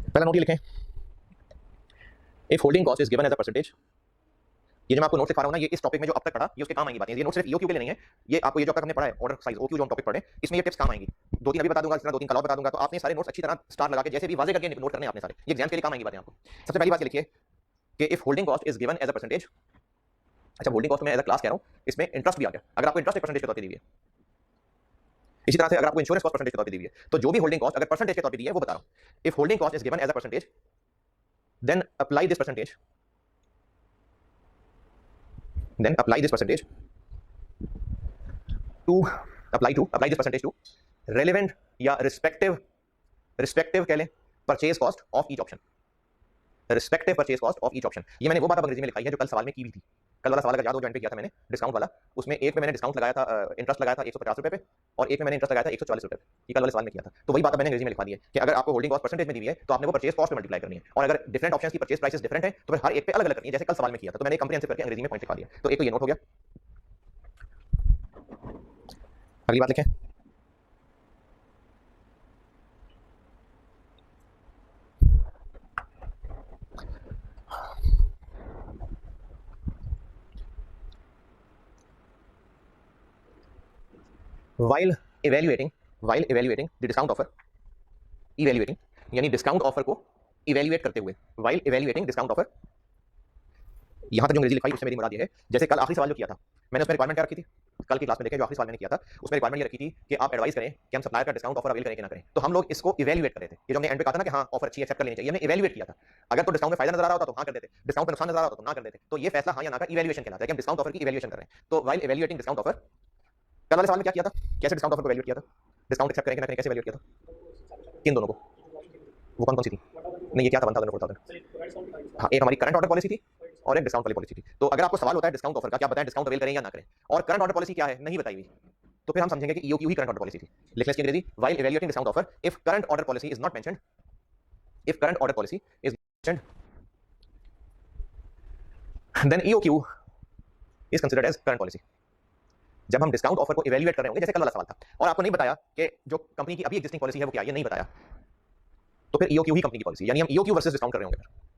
पहला नोट ये लिखें, if holding cost is given as a percentage, ये जो मैं आपको नोट सिखा रहा हूं ना, ये इस टॉपिक में जो अब तक पढ़ा, ये उसके काम आएंगी बातें। ये नोट सिर्फ ईओक्यू के लिए नहीं है, ये आपको ये जो अब तक हमने पढ़ा है ऑर्डर साइज ओक्यू जो हम टॉपिक पढ़े, इसमें ये टिप्स काम आएंगी। दो तीन अभी बता दूंगा, इस तरह दो तीन कल और बता दूंगा, तो आपने सारे नोट्स अच्छी तरह स्टार लगा के जैसे भी वाजे करके नोट करने आपने सारे, ये एग्जाम के लिए काम आएंगी बातें आपको। सबसे पहली बात ये लिखिए कि if holding cost is given as a percentage, अच्छा होल्डिंग कॉस्ट में एज अ क्लास कह रहा हूं, इसमें इंटरेस्ट भी आ गया। अगर आपको इंटरेस्ट एक परसेंटेज के तौर पे दी हुई है, इसी तरह से अगर आपको इंश्योरेंस कॉस्ट परसेंटेज के तौर पे दी हुई है, तो जो भी होल्डिंग कॉस्ट अगर परसेंटेज के तौर पे दी है वो बता रहा हूं। If holding cost is given as a percentage, then apply this percentage, then apply this percentage to apply this percentage to relevant या respective कह लें purchase cost of each option, respective purchase cost of each option. ये मैंने वो बात अब अंग्रेजी में लिखाई है जो कल सवाल में की भी थी। कल वाला सवाल अगर याद हो ज्वाइन पे किया था मैंने डिस्काउंट वाला, उसमें एक में मैंने डिस्काउंट लगाया था, इंटरेस्ट लगाया था 150 रुपए पे, और एक में मैंने इंटरेस्ट लगाया था 144 रुपए पे। ये कल वाले सवाल में किया था, तो वही बात मैंने अंग्रेजी में लिखा दी है कि अगर आपको होल्डिंग कॉस्ट परसेंटेज में दी हुई है तो आपने वो परचेज कॉस्ट में मल्टीप्लाई करनी है, और अगर डिफरेंट ऑप्शंस की परचेज प्राइसेस डिफरेंट है तो फिर हर एक पे अलग अलग करनी है, जैसे कल सवाल में किया था। तो मैंने कंप्रिहेंसिव करके अंग्रेजी में पॉइंट लिखा दिया। तो एक तो ये नोट हो गया। अगली बात लिखें, while evaluating the discount offer, evaluating यानी डिस्काउंट ऑफर को इवेल्युएट करते हुए, while evaluating discount offer, यहां तक जो अंग्रेजी लिखाई उससे मेरी मुराद ये है, जैसे कल आखिरी सवाल जो किया था मैंने उसमें रिक्वायरमेंट क्या रखी थी, कल की क्लास में देखें जो आखिरी सवाल मैंने किया था उसमें रिक्वायरमेंट ये रखी थी कि आप एडवाइस करें कि हम सप्लायर का डिस्काउंट ऑफर अवेल करें कि ना करें। तो हम लोग इसको इवेल्युएट कर रहे थे, ये जो हमने एंड पे कहा था ना कि हाँ ऑफर अच्छी एक्सेप्ट कर लेनी चाहिए, हमने इवेल्युएट किया था। अगर तो डिस्काउंट में फायदा नजर आ रहा होता तो हाँ कर देते, डिस्काउंट में नुकसान नजर आ रहा होता तो ना कर देते। तो ये फैसला हाँ या ना का इवेल्युएशन कहलाता है कि हम डिस्काउंट ऑफर की इवेल्युएशन कर रहे हैं। तो व्हाइल इवेल्युएटिंग डिस्काउंट ऑफर, कल वाले सवाल में क्या किया था, कैसे डिस्काउंट ऑफर को इवेल्युएट किया था, डिस्काउंट एक्सेप्ट करें कि ना करें, कैसे इवेल्युएट किया था, किन दोनों को, वो कौन कौन सी थी, नहीं ये क्या था 1000 4000, हाँ एक हमारी करंट ऑर्डर पॉलिसी थी और एक डिस्काउंट वाली पॉलिसी थी। तो अगर आपको सवाल होता है डिस्काउंट ऑफर का, क्या बताएं डिस्काउंट अवेल करें या ना करें, और करंट ऑर्डर पॉलिसी क्या है नहीं बताई हुई, तो फिर हम समझेंगे कि ईओक्यू ही करंट ऑर्डर पॉलिसी थी। लिख लें इसकी अंग्रेजी, while evaluating discount offer if current order policy is not mentioned, if current order policy is mentioned then EOQ is considered as current policy. जब हम डिस्काउंट ऑफर को इवैल्यूएट कर रहे होंगे, जैसे कल वाला सवाल था और आपको नहीं बताया कि जो कंपनी की अभी एग्जिस्टिंग पॉलिसी है वो क्या, ये नहीं बताया, तो फिर ईओक्यू ही कंपनी की पॉलिसी, यानी हम ईओक्यू वर्सेस डिस्काउंट कर रहे होंगे।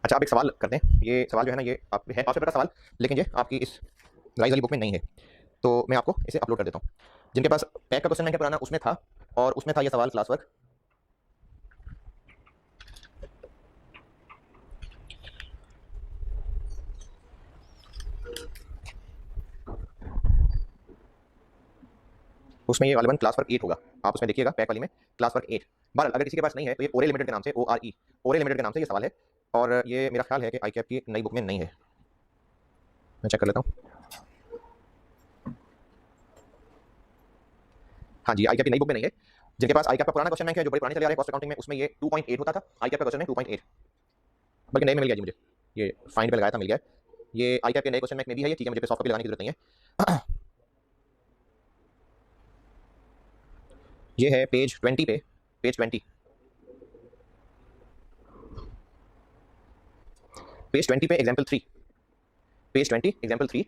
अच्छा आप एक सवाल करते हैं, ये सवाल जो है ना ये आप है 5 पेपर का सवाल, लेकिन ये आपकी इस राइज वाली बुक में नहीं है, तो मैं आपको इसे अपलोड कर देता हूँ। जिनके पास पैक का क्वेश्चन बैंक पुराना उसमें था, और उसमें था ये सवाल क्लास वर्क, उसमें ये वाले क्लास वर्क 8 होगा, आप उसमें देखिएगा पैक वाली में क्लास वर्क 8। बहरहाल अगर किसी के पास नहीं है तो ये ओरे लिमिटेड के नाम से, ORE ओरे लिमिटेड के नाम से ये सवाल है, और ये मेरा ख्याल है कि आई कैप की नई बुक में नहीं है, मैं चेक कर लेता हूँ। हाँ जी आई कैप की नई बुक में नहीं है। जिनके पास आई कैप का पुराना क्वेश्चन बैंक है जो बड़ी पुरानी चले आ रही है कॉस्ट अकाउंटिंग में, उसमें ये 2.8 होता था, आई कैप का क्वेश्चन है 2.8, बल्कि नए में मिल गया जी मुझे, ये फाइंड पे लगाया था मिल गया, ये आई कैप के नए क्वेश्चन बैंक में भी है ये, ठीक है मुझे सॉफ्ट कॉपी लगाने की जरूरत नहीं है। ये है पेज 20 पे, पेज 20 पे एग्जाम्पल 3, पेज 20 एग्जाम्पल 3।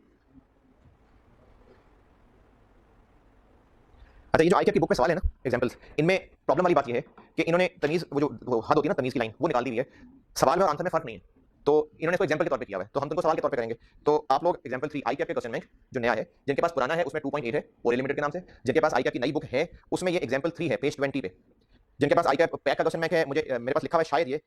अच्छा, ये जो आई कैप की बुक में सवाल है ना, एग्जांपल्स, इनमें प्रॉब्लम वाली बात ये है कि इन्होंने तमीज, वो हद होती है ना तमीज की लाइन, वो निकाल दी हुई है। सवाल में और आंसर में फर्क नहीं है, तो इन्होंने इसको एग्जांपल के तौर पे किया हुआ है, तो हम तुमको सवाल के तौर पे करेंगे। तो आप लोग एग्जांपल 3 आई कैप के क्वेश्चन में जो नया है, जिनके पास पुराना है उसमें 2.8 है ओरियल लिमिटेड के नाम से, जिनके पास आई कैप की नई बुक है उसमें ये एग्जांपल 3 है पेज 20 पे, जिनके पास आई कैप पैक का क्वेश्चन बैंक है, मुझे मेरे पास लिखा हुआ है शायद ये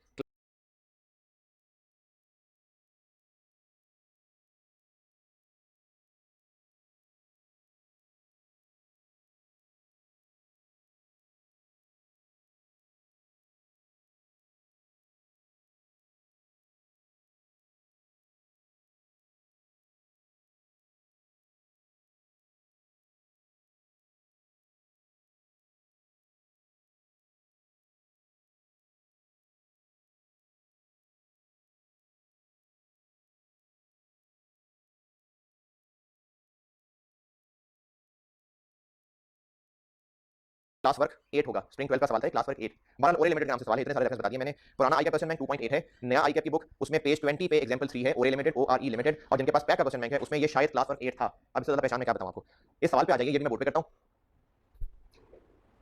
क्लास वर्क 8 होगा, स्प्रिंग 12 का सवाल था, क्लास वर्क 8। बहरहाल ओरियल लिमिटेड के नाम से सवाल है, इतने सारे रेफरेंस बता दिए मैंने। पुराना आई कैप क्वेश्चन बैंक 2.8 है, नया आई कैप की बुक उसमें पेज 20 पे एग्जांपल 3 है ओरियल लिमिटेड ओआरई लिमिटेड, और जिनके पास पैक का क्वेश्चन बैंक है उसमें ये शायद क्लास वर्क 8 था। अब इससे ज्यादा पहचान में क्या बताऊं आपको, इस सवाल पे आ जाइए, ये भी मैं बोर्ड पे करता हूं।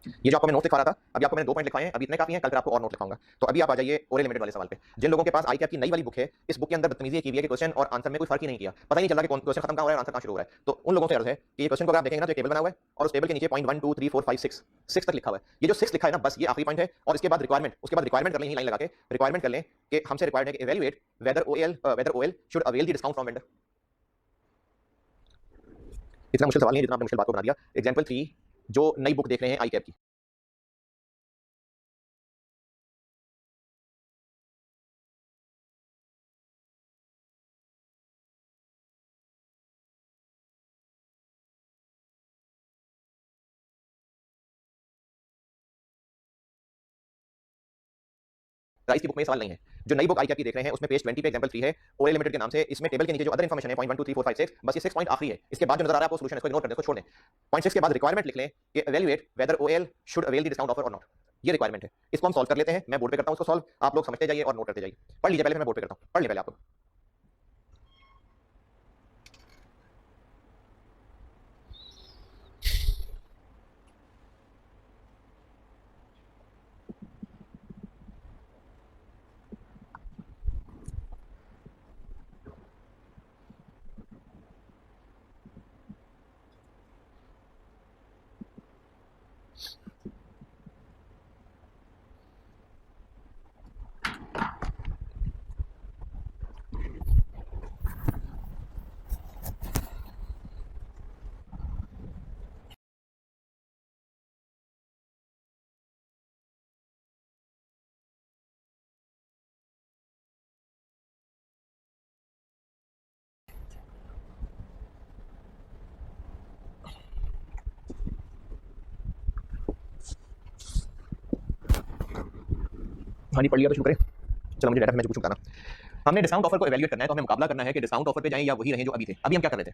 ये जो आपको मैं नोट लिखा रहा था, अभी आपको मैंने 2 पॉइंट लिखवाए हैं, अभी इतने काफी हैं, कल फिर आपको और नोट लिखाऊंगा। तो अभी आप आ जाइए ओरियल लिमिटेड वाले सवाल पे। जिन लोगों के पास आई कैप की नई वाली बुक है, इस बुक के अंदर बदतमीजी की हुई है कि क्वेश्चन और आंसर में कोई फर्क ही नहीं किया, पता ही नहीं चल रहा कि क्वेश्चन खत्म कहां हो रहा है और आंसर कहां शुरू हो रहा है। तो उन लोगों से अर्ज है कि ये क्वेश्चन को अगर आप देखेंगे ना तो एक टेबल बना हुआ है और उस टेबल के नीचे पॉइंट 1 2 3 4 5 6 6 तक लिखा हुआ है। ये जो 6 लिखा है ना, बस ये आखिरी पॉइंट है, और इसके बाद रिक्वायरमेंट, उसके बाद रिक्वायरमेंट कर लें, लाइन लगा के रिक्वायरमेंट कर लें कि हमसे रिक्वायर्ड है कि evaluate whether OL should avail the discount from vendor. इतना मुश्किल सवाल नहीं है जितना आपने मुश्किल बात को बना दिया। एग्जांपल 3 जो नई बुक देख रहे हैं आई कैप की, प्राइस की बुक में सवाल नहीं है। जो नई बुक आई कैप की देख रहे हैं उसमें पेज 20 पे एग्जांपल 3 है ओरियल लिमिटेड के नाम से, इसमें टेबल के नीचे जो अदर इन्फॉर्मेशन है पॉइंट 1 2 3 4 5 6, बस ये 6 पॉइंट आखिरी है। इसके बाद जो नजर आ रहा है आपको सॉल्यूशन, इसको इग्नोर कर दें, इसको छोड़ दें। पॉइंट 6 के बाद रिक्वायरमेंट लिख लें कि evaluate whether OL should avail the discount offer और नॉट। ये रिक्वायरमेंट है, इसको हम सॉल्व कर लेते हैं। मैं बोर्ड पे करता हूं इसको सॉल्व, आप लोग समझते जाइए और नोट करते जाइए। पढ़ लीजिए पहले, फिर मैं बोर्ड पे करता हूं, पढ़ लीजिए पहले आप लोग। हाँ जी, पढ़ लिया तो शुरू करें। चलो मुझे डाटा में कुछ बताना। हमने डिस्काउंट ऑफर को इवैल्यूएट करना है, तो हमें मुकाबला करना है कि डिस्काउंट ऑफर पे जाएं या वही रहें जो अभी थे। अभी हम क्या कर रहे थे,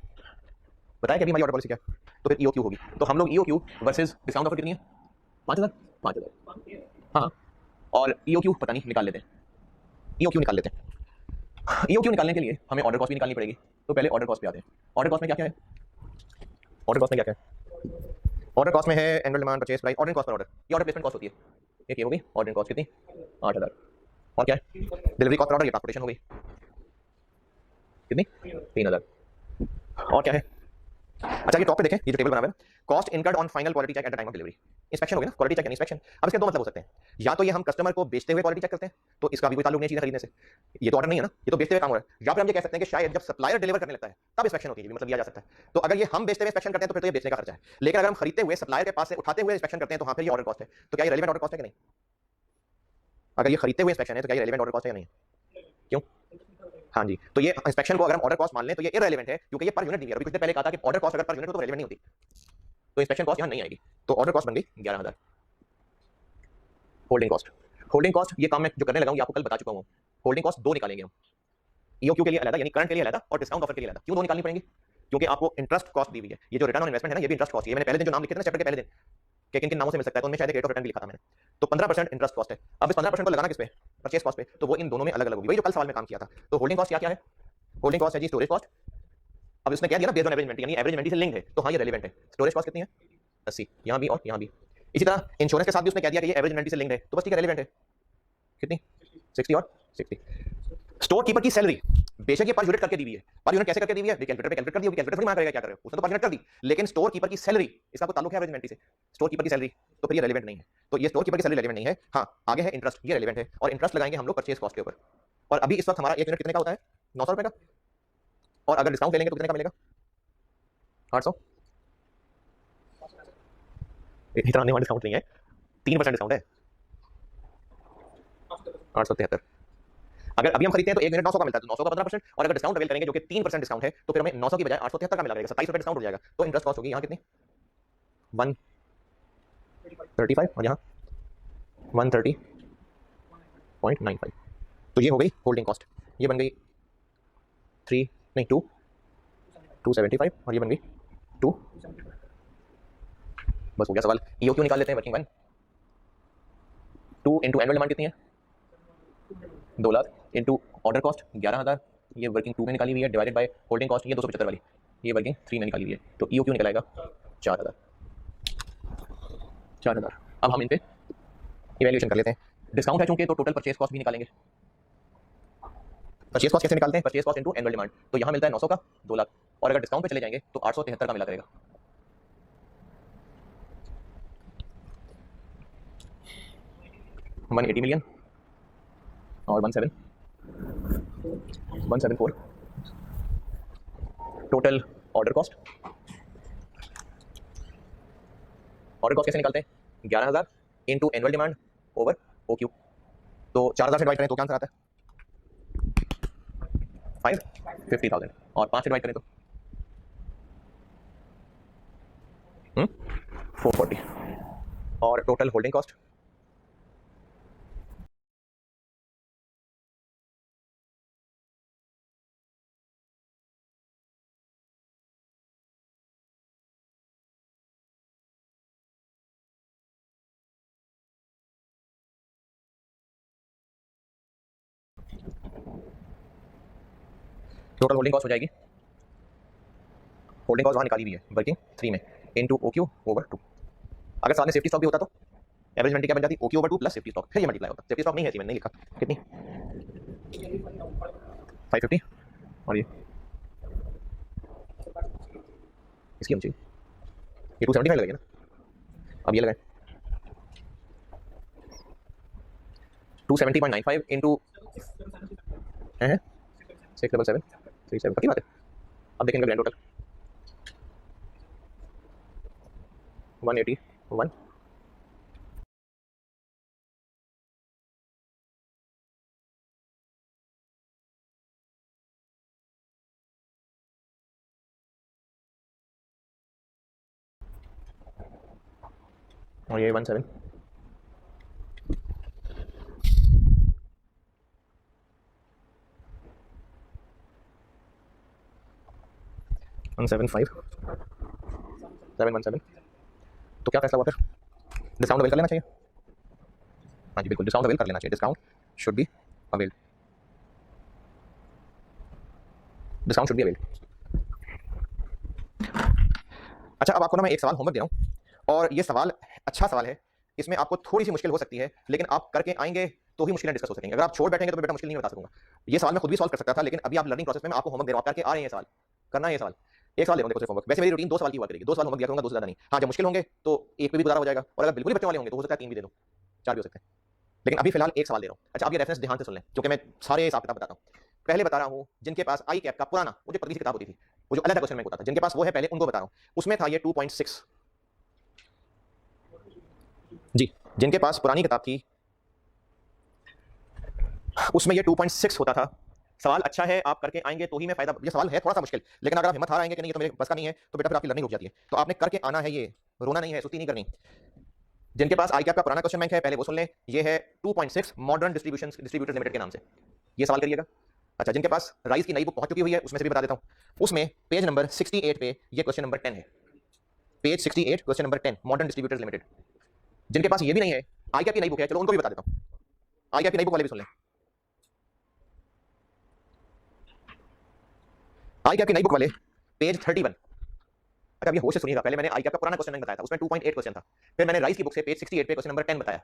बताया कि अभी हमारी ऑर्डर पॉलिसी क्या है, तो फिर ईओक्यू होगी। तो हम लोग ईओक्यू वर्सेस डिस्काउंट ऑफर कितनी है, 5000 5000, हाँ, और ईओक्यू पता नहीं, निकाल लेते हैं, ईओक्यू निकाल लेते हैं। ईओक्यू निकालने के लिए हमें ऑर्डर कॉस्ट भी निकालनी पड़ेगी। तो पहले ऑर्डर कॉस्ट पे आते हैं। ऑर्डर कॉस्ट में क्या क्या है, ऑर्डर कॉस्ट में क्या क्या है, ऑर्डर कॉस्ट में है annual demand, purchase price, order cost per order, ये ऑर्डर प्लेसमेंट कॉस्ट होती है। एक ये होगी ऑर्डर कॉस्ट कितनी, 8000, और क्या है डिलीवरी कॉस्ट पर ऑर्डर, ये ट्रांसपोर्टेशन हो गई कितनी, 3000, और क्या है। अच्छा, ये टॉप पे देखें, ये जो टेबल बना हुआ है, cost incurred on final quality check at the time of delivery. Inspection हो गया ना, क्वालिटी चेक इंस्पेक्शन। अब इसके दो मतलब हो सकते हैं, या तो ये हम कस्टमर को बेचते हुए क्वालिटी चेक करते हैं, तो इसका भी कोई ताल्लुक नहीं चीजें खरीदने से, ये तो ऑर्डर नहीं है ना, ये तो बेचते हुए काम हो रहा है। या फिर हम ये कह सकते हैं कि शायद जब सप्लायर डिलीवर करने लगता है तब इंस्पेक्शन होती है, मतलब लिया जा सकता है। तो अगर ये हम बेचते हुए इंस्पेक्शन करते हैं तो फिर तो ये बेचने का खर्चा है, लेकिन अगर हम खरीदते हुए सप्लायर के पास से उठाते हुए इंस्पेक्शन करते हैं तो हाँ फिर ये ऑर्डर कॉस्ट है। तो क्या ये रेलेवेंट ऑर्डर कॉस्ट है कि नहीं, अगर ये खरीदते हुए इंस्पेक्शन है तो क्या ये रेलेवेंट ऑर्डर कॉस्ट है या नहीं, क्यों, हाँ जी। तो ये इंस्पेक्शन को अगर हम ऑर्डर कॉस्ट मान लें तो ये इररिलेवेंट है, क्योंकि ये पर यूनिट दी है। अभी कुछ देर पहले कहा था कि ऑर्डर कॉस्ट अगर पर यूनिट हो तो रेलेवेंट नहीं होती, तो इंस्पेक्शन कॉस्ट यहाँ नहीं आएगी। तो ऑर्डर कॉस्ट बन गई 11000। होल्डिंग कॉस्ट, होल्डिंग कॉस्ट ये काम मैं जो करने लगा हूँ, ये आपको कल बता चुका हूँ। होल्डिंग कॉस्ट दो निकालेंगे हम, ईओक्यू के लिए अलग, यानी करंट के लिए अलग, और डिस्काउंट ऑफर के लिए अलग। क्यों दो निकालनी पड़ेंगे, क्योंकि आपको इंटरेस्ट कॉस्ट दी हुई है। ये जो रिटर्न ऑन इन्वेस्टमेंट है ना, ये भी इंटरेस्ट कॉस्ट है। मैंने पहले दिन जो नाम लिखे थे ना चैप्टर के पहले दिन कि किन किन नामों से मिल सकता है, तो उनमें शायद रेट ऑफ रिटर्न भी लिखा था मैंने। तो 15% इंटरेस्ट कॉस्ट है। अब इस 15% को लगाना किस पे, परचेस कॉस्ट पे, तो वो इन दोनों में अलग अलग होगी, वही जो कल सवाल में काम किया था। तो होल्डिंग कॉस्ट क्या क्या है, होल्डिंग कॉस्ट है जी स्टोरेज कॉस्ट। अब इसने कह दिया ना बेस्ड ऑन एवरेज इन्वेंटरी, यानी एवरेज इन्वेंटरी से लिंक्ड है, तो हाँ ये रेलेवेंट है। स्टोरेज कॉस्ट कितनी है, 80, यहाँ भी और यहाँ भी। इसी तरह इंश्योरेंस के साथ भी उसने कह दिया कि ये एवरेज इन्वेंटरी से लिंक्ड है, तो बस ठीक है, रेलेवेंट है। कितनी? 60 और 60। स्टोर कीपर की सैलरी बेशक ये पर यूनिट करके दी हुई है, पर यूनिट कैसे करके दी हुई है? कैलकुलेटर पे कैलकुलेट कर दी होगी, कैलकुलेटर थोड़ी मार करेगा क्या कर रहे हो, उसने तो पर यूनिट कर दी। लेकिन स्टोर कीपर की सैलरी, इसका कोई ताल्लुक है एवरेज इन्वेंटरी से? स्टोर कीपर की सैलरी, तो फिर ये रेलेवेंट नहीं है। तो ये स्टोर कीपर की सैलरी रेलेवेंट नहीं है। हाँ, आगे है इंटरेस्ट, ये रेलेवेंट है, और इंटरेस्ट लगाएंगे हम लोग परचेज कॉस्ट के ऊपर। और अभी इस वक्त हमारा एक यूनिट कितने का होता है? 900 रुपए का। और अगर डिस्काउंट ले लेंगे तो कितने का मिलेगा? 800। इतना नहीं, डिस्काउंट नहीं है, 3% डिस्काउंट है, 873। अगर अभी हम खरीदते हैं तो एक यूनिट 900 का मिलता है, तो 900 का 15%, और अगर डिस्काउंट अवेल करेंगे जो कि 3% डिस्काउंट है, तो फिर हमें 900 की बजाय 873 का मिला करेगा, 27 रुपए डिस्काउंट हो जाएगा। तो इंटरेस्ट कॉस्ट होगी यहाँ कितनी? 135, और यहाँ 130.95। तो ये हो गई होल्डिंग कॉस्ट, ये बन गई 275, और ये बन गई 2। बस हो गया सवाल। ईओक्यू निकाल लेते हैं, working one. 2 into annual demand कितनी है? 2 लाख, इंटू ऑर्डर कॉस्ट 11,000, ये वर्किंग 2 में निकाली हुई है, डिवाइडेड बाय होल्डिंग कॉस्ट ये 275 वाली, ये वर्किंग 3 में निकाली हुई है। तो ईओक्यू निकल आएगा 4,000। अब हम इन पे इवैल्यूएशन कर लेते हैं। डिस्काउंट है चूंकि, तो टोटल परचेज कॉस्ट भी निकालेंगे। परचेज कॉस्ट कैसे निकालते हैं? Purchase cost into annual demand. तो यहाँ मिलता है 900 का 2 लाख, और अगर डिस्काउंट पे चले जाएंगे तो 873 का मिला करेगा। $180 मिलियन और 174 total order cost. Order cost कैसे निकालते हैं? 11,000 into annual demand over OQ. तो 4,000 से डिवाइड करें तो क्या आंसर आता है? 550,000, और 5 से डिवाइड करें तो 440, और total holding cost holding cost हो जाएगी, होल्डिंग कॉस्ट वहाँ निकाली हुई है वर्किंग 3 में, इंटू ओक्यू ओवर 2। अगर साथ में सेफ्टी स्टॉक भी होता तो एवरेज इन्वेंटरी क्या बन जाती? OQ over 2 plus safety stock, फिर ये मल्टीप्लाई होता। सेफ्टी स्टॉक नहीं है, मैंने नहीं लिखा। कितनी? 550, और ये इसकी हम चाहिए, ये 275 लगेगा ना। अब ये लगाए 270.95 इंटू 67737, पक्की बात है। अब देखेंगे ग्रैंड टोटल 181, और ये 17 175 717। तो क्या फैसला हुआ फिर? डिस्काउंट अवेल कर लेना चाहिए। हाँ जी बिल्कुल, डिस्काउंट अवेल कर लेना चाहिए। Discount should be avail, discount should be avail. अच्छा, अब आपको ना मैं एक सवाल होमवर्क दे रहा हूँ, और ये सवाल अच्छा सवाल है, इसमें आपको थोड़ी सी मुश्किल हो सकती है, लेकिन आप करके आएंगे तो ही मुश्किलें डिस्कस हो सकेंगे। अगर आप छोड़ बैठेंगे तो बेटा मुश्किल नहीं बता सकूंगा। ये सवाल मैं खुद भी सॉल्व कर सकता था, लेकिन अभी आप लर्निंग प्रोसेस में मैं आपको होमवर्क दे रहा हूँ, आप करके आ रहे हैं, सवाल करना है। ये सवाल एक सवाल ले देखो सिर्फ होमवर्क। वैसे मेरी रूटीन 2 सवाल की हुआ करेगी, 2 सवाल होमवर्क दिया करूंगा, 2 से ज्यादा नहीं। हाँ, जब मुश्किल होंगे तो एक पे भी गुजारा हो जाएगा, और अगर बिल्कुल ही बच्चों वाले होंगे तो हो सकता है 3 भी दे दो, 4 भी हो सकते हैं। लेकिन अभी फिलहाल एक सवाल दे रहा हूँ। अच्छा, आप ये रेफरेंस ध्यान से सुन लें, क्योंकि मैं सारे हिसाब किताब बताता हूँ। पहले बता रहा हूँ जिनके पास आई कैप का पुराना, वो जो पतली सी किताब होती थी, वो जो अलग क्वेश्चन बैंक होता था, जिनके पास वो है पहले उनको बता रहा हूँ। उसमें था ये 2.6 जी, जिनके पास पुरानी किताब थी उसमें ये 2.6 होता था। सवाल अच्छा है, आप करके आएंगे तो ही मैं फायदा। ये सवाल है थोड़ा सा मुश्किल, लेकिन अगर आप हिम्मत हार आएंगे कि नहीं ये तो मेरे बस का नहीं है, तो बेटा फिर आपकी लर्निंग रुक जाती है। तो आपने करके आना है, ये रोना नहीं है, सुस्ती नहीं करनी। जिनके पास आई कैप का पुराना क्वेश्चन बैंक है पहले वो सुन लें, ये है 2.6 मॉडर्न डिस्ट्रीब्यूटर्स लिमिटेड के नाम से, ये सवाल करिएगा। अच्छा, जिनके पास राइज की नई बुक पहुंच चुकी हुई है उसमें से भी बता देता हूं, उसमें पेज नंबर 68 पे ये क्वेश्चन नंबर 10 है। Page 68 question number 10 modern distributors limited. जिनके पास ये भी नहीं है, आई कैप की नई बुक है, चलो उनको भी बता देता हूं। आई कैप की नई बुक वाले भी सुन लें। आई कैप की नई बुक वाले पेज 31। अच्छा अब ये होश से सुनिएगा, पहले मैंने आई कैप का पुराना क्वेश्चन बैंक बताया था, उसमें 2.8 क्वेश्चन था। फिर मैंने राइस की बुक से पेज 68 पे क्वेश्चन नंबर 10 बताया।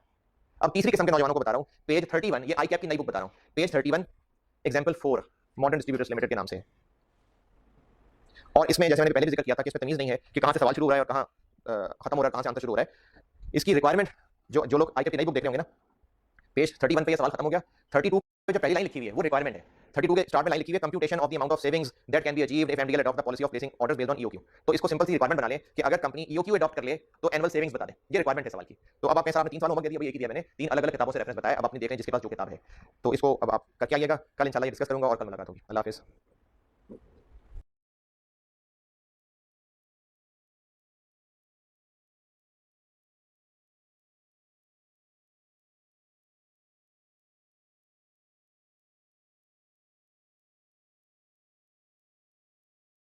अब तीसरी किस्म के नौजवानों को बता रहा हूँ, पेज 31, ये आई कैप की नई बुक बता रहा हूँ, page 31 example 4 modern distributors limited के नाम से है। और इसमें जैसे मैंने पहले भी जिक्र किया था कि इसमें तमीज नहीं है कि कहाँ से सवाल शुरू हो रहा है और कहाँ खत्म हो रहा है, कहाँ से आंसर शुरू हो रहा है। इसकी रिक्वायरमेंट जो जो लोग आई कैप की नई बुक देख रहे होंगे ना, पेज 31 पे ये सवाल खत्म हो गया। 32 पे जो पहली लाइन लिखी हुई है वो रिक्वायरमेंट है। 32 के स्टार्ट में लाइन लिखी हुई है, computation of the amount of savings that can be achieved if MDL adopt the policy of placing orders based on EOQ. तो इसको सिंपल सी रिक्वायरमेंट बना लें कि अगर कंपनी ईओक्यू अडॉप्ट कर ले तो एनुअल सेविंग्स बता दे, ये रिक्वायरमेंट है सवाल की। तो अब आप साहब ने 3 सवाल होमवर्क दे दिया, एक ही दिया मैंने, 3 अलग अलग किताबों से रेफरेंस बताया। अब अपनी देख लें जिसके पास जो किताब है, तो इसको अब आप करके आइएगा, कल इंशाल्लाह ये डिस्कस करूंगा और कल मुलाकात होगी। अल्लाह हाफिज़।